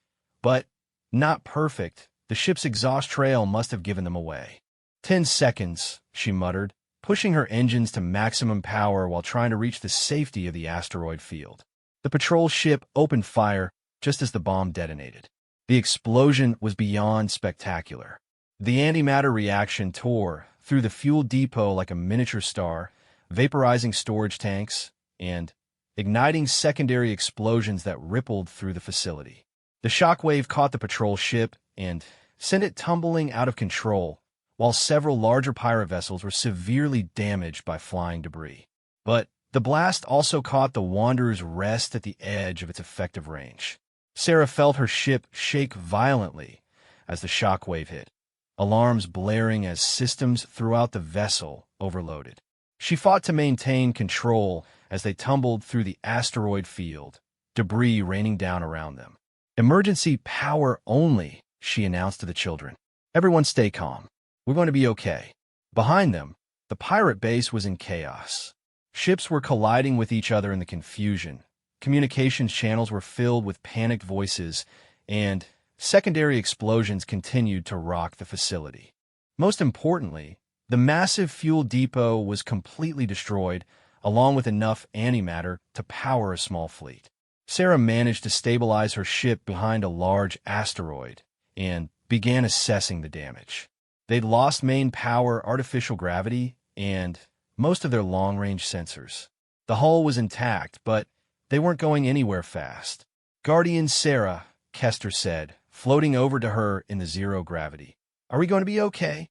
but not perfect. The ship's exhaust trail must have given them away. 10 seconds, she muttered, pushing her engines to maximum power while trying to reach the safety of the asteroid field. The patrol ship opened fire just as the bomb detonated. The explosion was beyond spectacular. The antimatter reaction tore through the fuel depot like a miniature star, vaporizing storage tanks and igniting secondary explosions that rippled through the facility. The shockwave caught the patrol ship and sent it tumbling out of control, while several larger pirate vessels were severely damaged by flying debris. But the blast also caught the Wanderer's rest at the edge of its effective range. Sarah felt her ship shake violently as the shockwave hit, alarms blaring as systems throughout the vessel overloaded. She fought to maintain control as they tumbled through the asteroid field, debris raining down around them. "Emergency power only," she announced to the children. "Everyone stay calm. We're going to be okay." Behind them, the pirate base was in chaos. Ships were colliding with each other in the confusion. Communications channels were filled with panicked voices, and secondary explosions continued to rock the facility. Most importantly, the massive fuel depot was completely destroyed, along with enough antimatter to power a small fleet. Sarah managed to stabilize her ship behind a large asteroid and began assessing the damage. They'd lost main power, artificial gravity, and most of their long-range sensors. The hull was intact, but they weren't going anywhere fast. "Guardian Sarah," Kester said, floating over to her in the zero gravity. "Are we going to be okay?"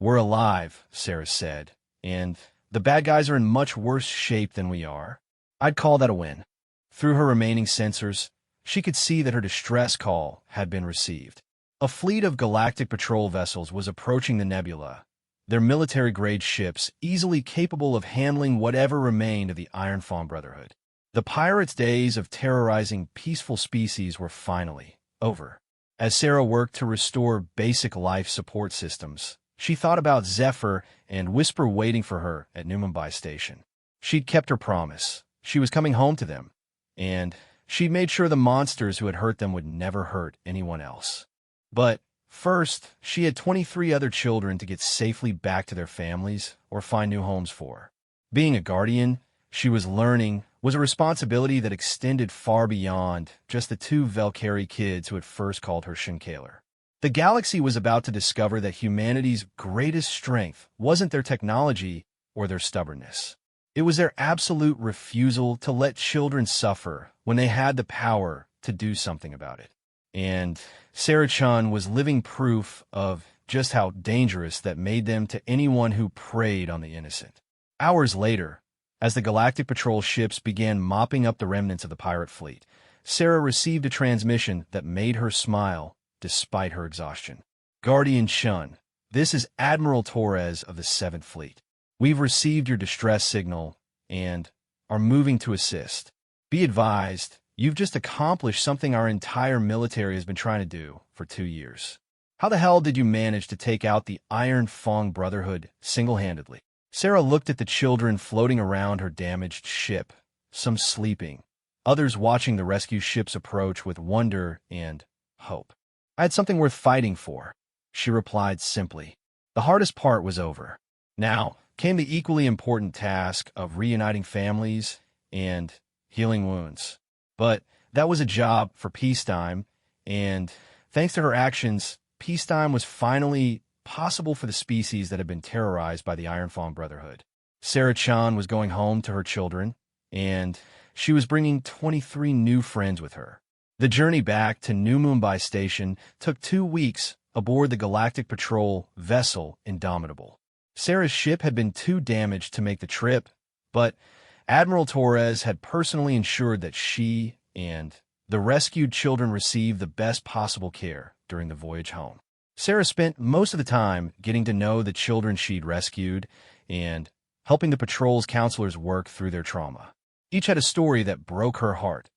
"We're alive," Sarah said, "and the bad guys are in much worse shape than we are. I'd call that a win." Through her remaining sensors, she could see that her distress call had been received. A fleet of galactic patrol vessels was approaching the nebula, Their military-grade ships, easily capable of handling whatever remained of the Iron Fang Brotherhood. The pirates' days of terrorizing peaceful species were finally over. As Sarah worked to restore basic life support systems, she thought about Zephyr and Whisper waiting for her at New Mumbai Station. She'd kept her promise. She was coming home to them, and she'd made sure the monsters who had hurt them would never hurt anyone else. But first, she had 23 other children to get safely back to their families or find new homes for. Being a guardian, she was learning, was a responsibility that extended far beyond just the two Valkyrie kids who had first called her Shinkaler. The galaxy was about to discover that humanity's greatest strength wasn't their technology or their stubbornness. It was their absolute refusal to let children suffer when they had the power to do something about it. And Sarah Chun was living proof of just how dangerous that made them to anyone who preyed on the innocent. Hours later, as the Galactic Patrol ships began mopping up the remnants of the pirate fleet, Sarah received a transmission that made her smile despite her exhaustion. Guardian Chun, this is Admiral Torres of the 7th Fleet. We've received your distress signal and are moving to assist. Be advised, you've just accomplished something our entire military has been trying to do for 2 years. How the hell did you manage to take out the Iron Fang Brotherhood single-handedly? Sarah looked at the children floating around her damaged ship, some sleeping, others watching the rescue ships approach with wonder and hope. I had something worth fighting for, she replied simply. The hardest part was over. Now came the equally important task of reuniting families and healing wounds. But that was a job for peacetime, and thanks to her actions, peacetime was finally possible for the species that had been terrorized by the Iron Fang Brotherhood. Sarah Chun was going home to her children, and she was bringing 23 new friends with her. The journey back to New Mumbai Station took 2 weeks aboard the Galactic Patrol vessel Indomitable. Sarah's ship had been too damaged to make the trip, but Admiral Torres had personally ensured that she and the rescued children received the best possible care during the voyage home. Sarah spent most of the time getting to know the children she'd rescued and helping the patrol's counselors work through their trauma. Each had a story that broke her heart.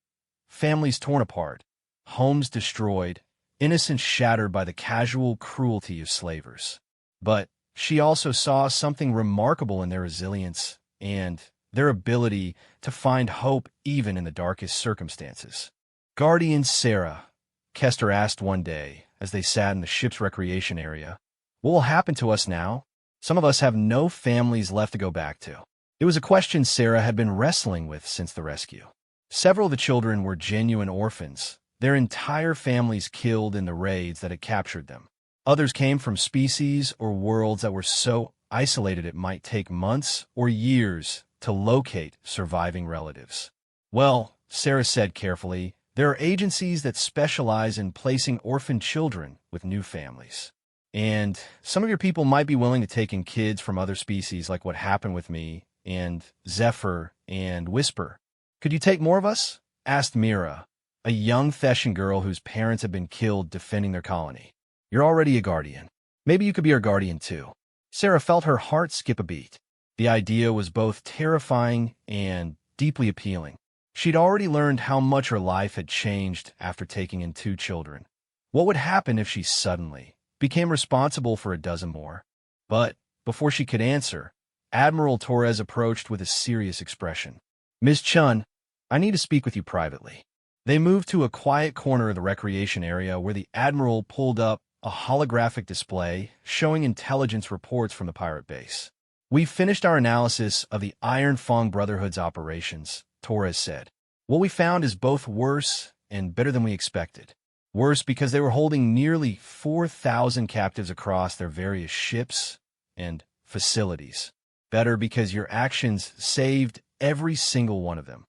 Families torn apart, homes destroyed, innocence shattered by the casual cruelty of slavers. But she also saw something remarkable in their resilience and their ability to find hope even in the darkest circumstances. Guardian Sarah, Kester asked one day as they sat in the ship's recreation area, what will happen to us now? Some of us have no families left to go back to. It was a question Sarah had been wrestling with since the rescue. Several of the children were genuine orphans, their entire families killed in the raids that had captured them. Others came from species or worlds that were so isolated it might take months or years to locate surviving relatives. Well, Sarah said carefully, there are agencies that specialize in placing orphan children with new families. And some of your people might be willing to take in kids from other species like what happened with me and Zephyr and Whisper. Could you take more of us? Asked Mira, a young Theshan girl whose parents had been killed defending their colony. You're already a guardian. Maybe you could be our guardian too. Sarah felt her heart skip a beat. The idea was both terrifying and deeply appealing. She'd already learned how much her life had changed after taking in 2 children. What would happen if she suddenly became responsible for a dozen more? But before she could answer, Admiral Torres approached with a serious expression. Ms. Chun, I need to speak with you privately. They moved to a quiet corner of the recreation area where the Admiral pulled up a holographic display showing intelligence reports from the pirate base. We've finished our analysis of the Iron Fang Brotherhood's operations, Torres said. What we found is both worse and better than we expected. Worse because they were holding nearly 4,000 captives across their various ships and facilities. Better because your actions saved every single one of them.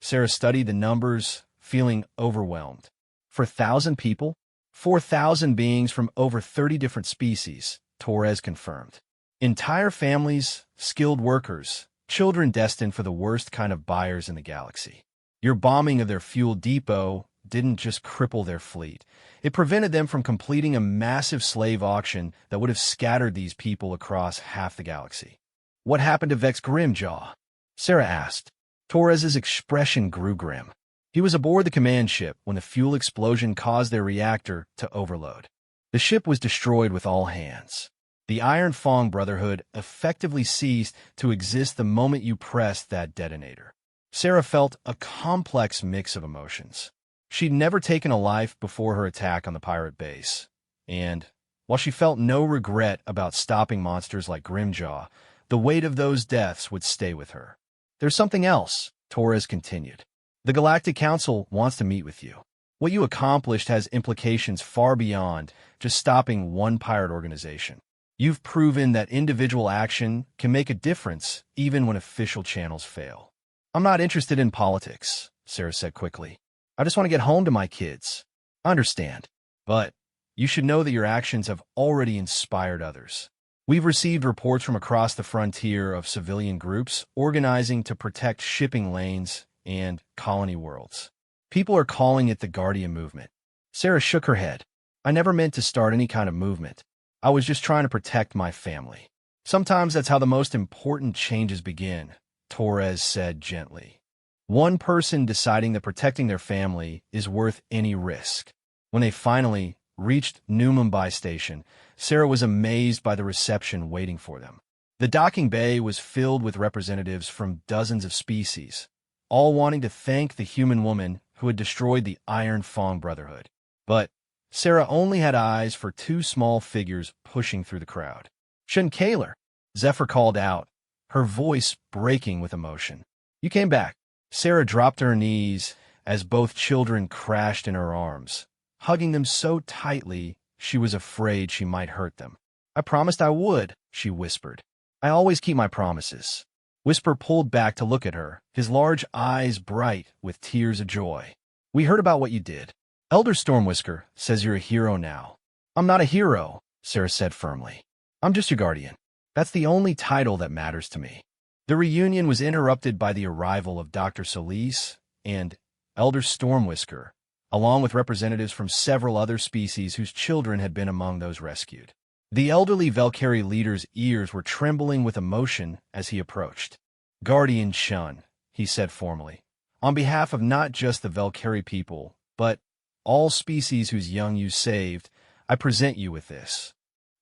Sarah studied the numbers, feeling overwhelmed. For 1,000 people, 4,000 beings from over 30 different species, Torres confirmed. Entire families, skilled workers, children destined for the worst kind of buyers in the galaxy. Your bombing of their fuel depot didn't just cripple their fleet. It prevented them from completing a massive slave auction that would have scattered these people across half the galaxy. "What happened to Vex Grimjaw?" Sarah asked. Torres's expression grew grim. He was aboard the command ship when the fuel explosion caused their reactor to overload. The ship was destroyed with all hands. The Iron Fang Brotherhood effectively ceased to exist the moment you pressed that detonator. Sarah felt a complex mix of emotions. She'd never taken a life before her attack on the pirate base, and while she felt no regret about stopping monsters like Grimjaw, the weight of those deaths would stay with her. "There's something else," Torres continued. "The Galactic Council wants to meet with you. What you accomplished has implications far beyond just stopping one pirate organization. You've proven that individual action can make a difference even when official channels fail." "I'm not interested in politics," Sarah said quickly. "I just want to get home to my kids." "I understand. But you should know that your actions have already inspired others. We've received reports from across the frontier of civilian groups organizing to protect shipping lanes and colony worlds. People are calling it the Guardian Movement." Sarah shook her head. "I never meant to start any kind of movement. I was just trying to protect my family." "Sometimes that's how the most important changes begin," Torres said gently. "One person deciding that protecting their family is worth any risk." When they finally reached New Mumbai Station, Sarah was amazed by the reception waiting for them. The docking bay was filled with representatives from dozens of species, all wanting to thank the human woman who had destroyed the Iron Fang Brotherhood. But Sarah only had eyes for two small figures pushing through the crowd. "Shen Kaler," Zephyr called out, her voice breaking with emotion. "You came back." Sarah dropped to her knees as both children crashed in her arms, hugging them so tightly she was afraid she might hurt them. "I promised I would," she whispered. "I always keep my promises." Whisper pulled back to look at her, his large eyes bright with tears of joy. "We heard about what you did. Elder Stormwhisker says you're a hero now." "I'm not a hero," Sarah said firmly. "I'm just your guardian. That's the only title that matters to me." The reunion was interrupted by the arrival of Dr. Solis and Elder Stormwhisker, along with representatives from several other species whose children had been among those rescued. The elderly Valkyrie leader's ears were trembling with emotion as he approached. "Guardian Shun," he said formally, "on behalf of not just the Valkyrie people, but all species whose young you saved, I present you with this."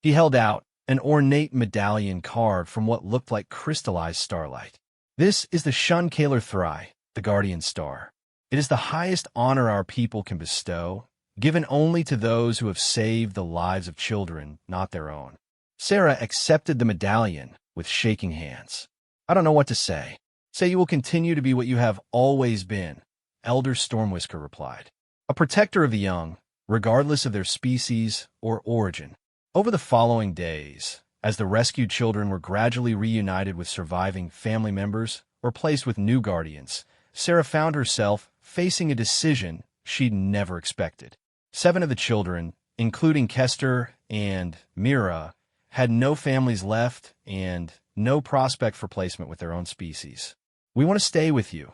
He held out an ornate medallion carved from what looked like crystallized starlight. "This is the Shun Kaler Thry, the Guardian Star. It is the highest honor our people can bestow, given only to those who have saved the lives of children, not their own." Sarah accepted the medallion with shaking hands. "I don't know what to say." "Say you will continue to be what you have always been," Elder Stormwhisker replied. "A protector of the young, regardless of their species or origin." Over the following days, as the rescued children were gradually reunited with surviving family members or placed with new guardians, Sarah found herself facing a decision she'd never expected. 7 of the children, including Kester and Mira, had no families left and no prospect for placement with their own species. "We want to stay with you,"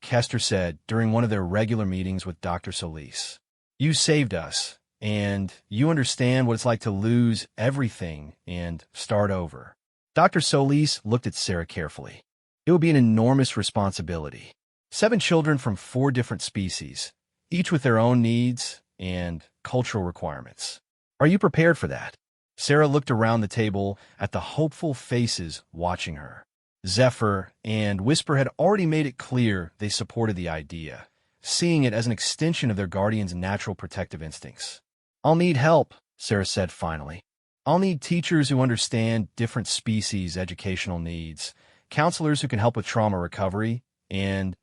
Kester said during one of their regular meetings with Dr. Solis. "You saved us, and you understand what it's like to lose everything and start over." Dr. Solis looked at Sarah carefully. "It would be an enormous responsibility. 7 children from 4 different species, each with their own needs and cultural requirements. Are you prepared for that?" Sarah looked around the table at the hopeful faces watching her. Zephyr and Whisper had already made it clear they supported the idea, seeing it as an extension of their guardian's natural protective instincts. "I'll need help," Sarah said finally. "I'll need teachers who understand different species' educational needs, counselors who can help with trauma recovery, and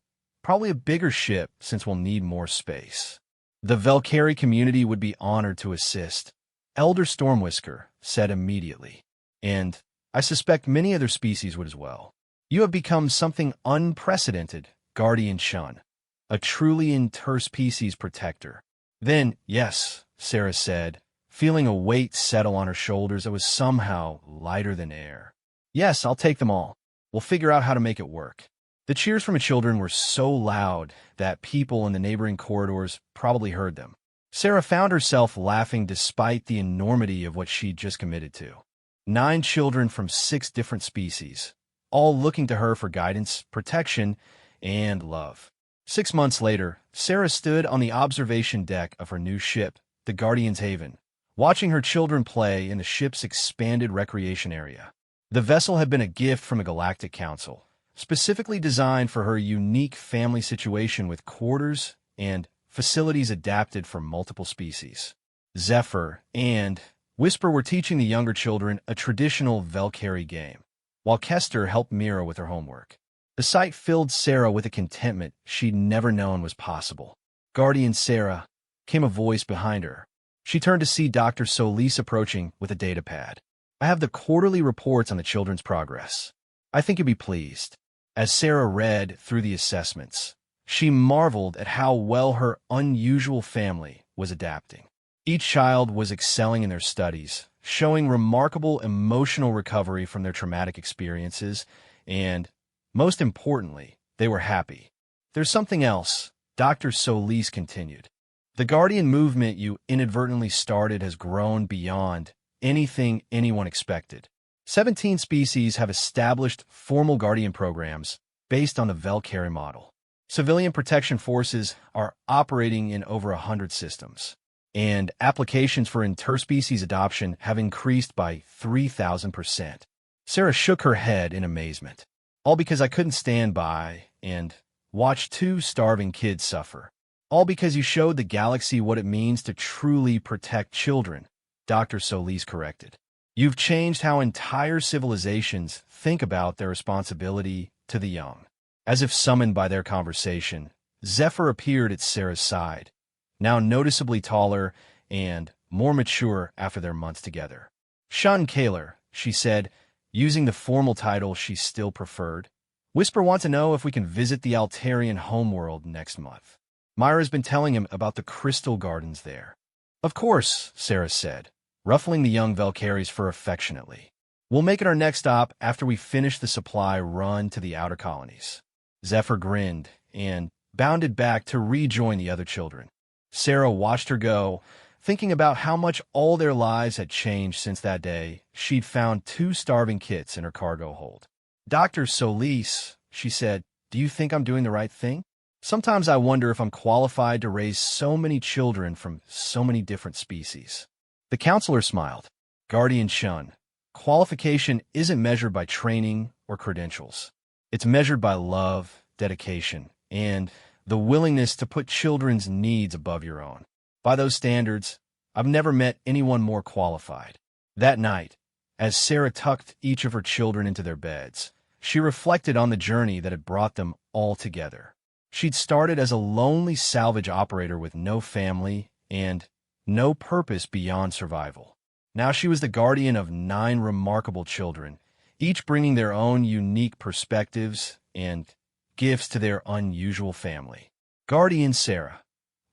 probably a bigger ship since we'll need more space." "The Valkyrie community would be honored to assist," Elder Stormwhisker said immediately. "And I suspect many other species would as well. You have become something unprecedented, Guardian Shun, a truly interspecies protector." "Then, yes," Sarah said, feeling a weight settle on her shoulders that was somehow lighter than air. "Yes, I'll take them all. We'll figure out how to make it work." The cheers from the children were so loud that people in the neighboring corridors probably heard them. Sarah found herself laughing despite the enormity of what she'd just committed to. 9 children from 6 different species, all looking to her for guidance, protection, and love. 6 months later, Sarah stood on the observation deck of her new ship, the Guardian's Haven, watching her children play in the ship's expanded recreation area. The vessel had been a gift from the Galactic Council, specifically designed for her unique family situation with quarters and facilities adapted for multiple species. Zephyr and Whisper were teaching the younger children a traditional Valkyrie game, while Kester helped Mira with her homework. The sight filled Sarah with a contentment she'd never known was possible. "Guardian Sarah," came a voice behind her. She turned to see Dr. Solis approaching with a datapad. "I have the quarterly reports on the children's progress. I think you'd be pleased." As Sarah read through the assessments, she marveled at how well her unusual family was adapting. Each child was excelling in their studies, showing remarkable emotional recovery from their traumatic experiences, and, most importantly, they were happy. "There's something else," Dr. Solis continued. "The Guardian movement you inadvertently started has grown beyond anything anyone expected. 17 species have established formal Guardian programs based on the Valkyrie model. Civilian protection forces are operating in over 100 systems, and applications for interspecies adoption have increased by 3,000%. Sarah shook her head in amazement. "All because I couldn't stand by and watch 2 starving kids suffer. All because you showed the galaxy what it means to truly protect children," Dr. Solis corrected. "You've changed how entire civilizations think about their responsibility to the young." As if summoned by their conversation, Zephyr appeared at Sarah's side, now noticeably taller and more mature after their months together. "Shun Kaler," she said, using the formal title she still preferred. "Whisper wants to know if we can visit the Altarian homeworld next month. Myra's been telling him about the crystal gardens there." "Of course," Sarah said, ruffling the young Valkyrie's fur affectionately. "We'll make it our next stop after we finish the supply run to the outer colonies." Zephyr grinned and bounded back to rejoin the other children. Sarah watched her go, thinking about how much all their lives had changed since that day she'd found 2 starving kits in her cargo hold. "Dr. Solis," she said, "do you think I'm doing the right thing? Sometimes I wonder if I'm qualified to raise so many children from so many different species." The counselor smiled. "Guardian Shun, qualification isn't measured by training or credentials. It's measured by love, dedication, and the willingness to put children's needs above your own. By those standards, I've never met anyone more qualified." That night, as Sarah tucked each of her children into their beds, she reflected on the journey that had brought them all together. She'd started as a lonely salvage operator with no family and no purpose beyond survival. Now she was the guardian of 9 remarkable children, each bringing their own unique perspectives and gifts to their unusual family. "Guardian Sarah,"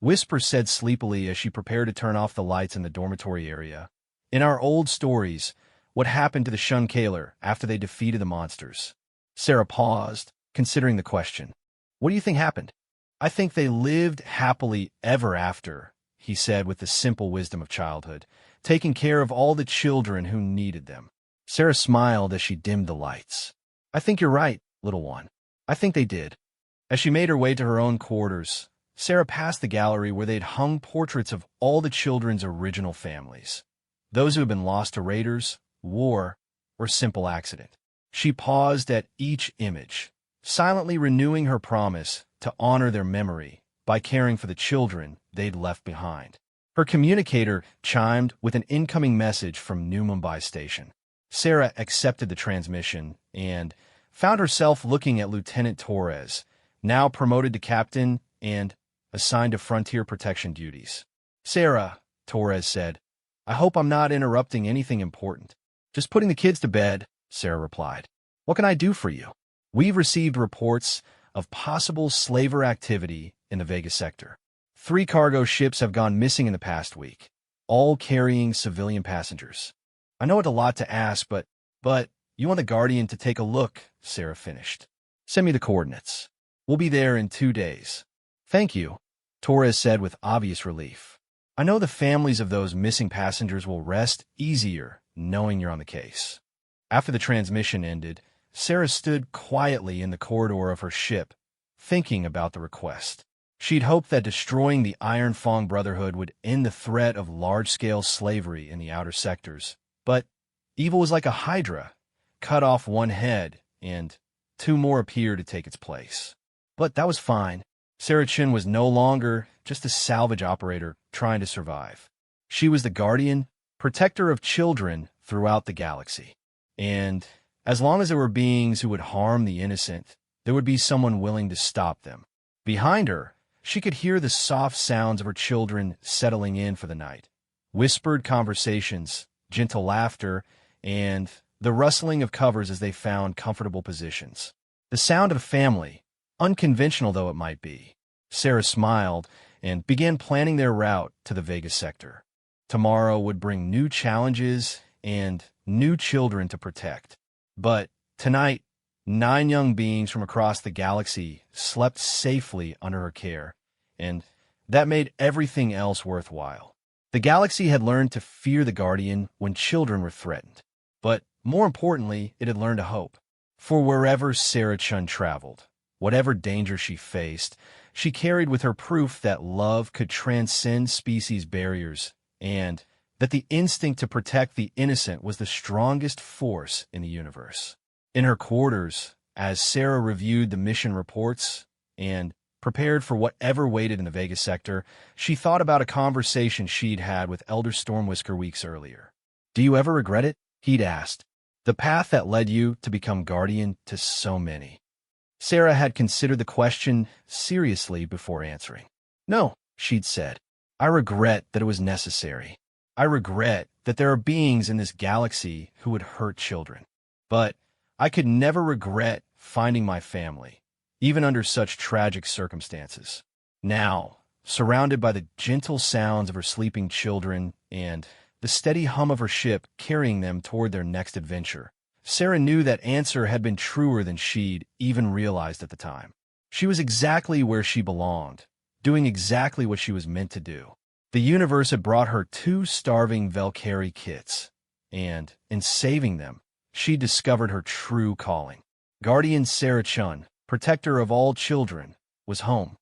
Whisper said sleepily as she prepared to turn off the lights in the dormitory area. "In our old stories, what happened to the Shun Kaler after they defeated the monsters?" Sarah paused, considering the question. "What do you think happened?" "I think they lived happily ever after," he said with the simple wisdom of childhood, taking care of all the children who needed them. Sarah smiled as she dimmed the lights. "I think you're right, little one. I think they did." As she made her way to her own quarters, Sarah passed the gallery where they'd hung portraits of all the children's original families, those who had been lost to raiders, war, or simple accident. She paused at each image, silently renewing her promise to honor their memory by caring for the children they'd left behind. Her communicator chimed with an incoming message from New Mumbai Station. Sarah accepted the transmission and found herself looking at Lieutenant Torres, now promoted to captain and assigned to frontier protection duties. "Sarah," Torres said, "I hope I'm not interrupting anything important." "Just putting the kids to bed," Sarah replied. "What can I do for you?" "We've received reports of possible slaver activity in the Vega sector. 3 cargo ships have gone missing in the past week, all carrying civilian passengers." "I know it's a lot to ask, but you want the Guardian to take a look," Sarah finished. Send me the coordinates. We'll be there in 2 days. Thank you, Torres said with obvious relief. I know the families of those missing passengers will rest easier knowing you're on the case. After the transmission ended, Sarah stood quietly in the corridor of her ship, thinking about the request. She'd hoped that destroying the Iron Fang Brotherhood would end the threat of large-scale slavery in the outer sectors. But evil was like a hydra. Cut off one head, and 2 more appeared to take its place. But that was fine. Sarah Chen was no longer just a salvage operator trying to survive. She was the guardian, protector of children throughout the galaxy. And as long as there were beings who would harm the innocent, there would be someone willing to stop them. Behind her, she could hear the soft sounds of her children settling in for the night. Whispered conversations, gentle laughter, and the rustling of covers as they found comfortable positions. The sound of a family, unconventional though it might be. Sarah smiled and began planning their route to the Vega sector. Tomorrow would bring new challenges and new children to protect. But tonight, 9 young beings from across the galaxy slept safely under her care, and that made everything else worthwhile. The galaxy had learned to fear the Guardian when children were threatened. But more importantly, it had learned to hope. For wherever Sarah Chun traveled, whatever danger she faced, she carried with her proof that love could transcend species barriers and that the instinct to protect the innocent was the strongest force in the universe. In her quarters, as Sarah reviewed the mission reports and prepared for whatever waited in the Vega sector, she thought about a conversation she'd had with Elder Stormwhisker weeks earlier. "Do you ever regret it?" he'd asked. "The path that led you to become guardian to so many." Sarah had considered the question seriously before answering. "No," she'd said. "I regret that it was necessary. I regret that there are beings in this galaxy who would hurt children. But I could never regret finding my family, even under such tragic circumstances." Now, surrounded by the gentle sounds of her sleeping children and the steady hum of her ship carrying them toward their next adventure, Sarah knew that answer had been truer than she'd even realized at the time. She was exactly where she belonged, doing exactly what she was meant to do. The universe had brought her 2 starving Valkyrie kits, and in saving them, she discovered her true calling. Guardian Sarah Chun, protector of all children, was home.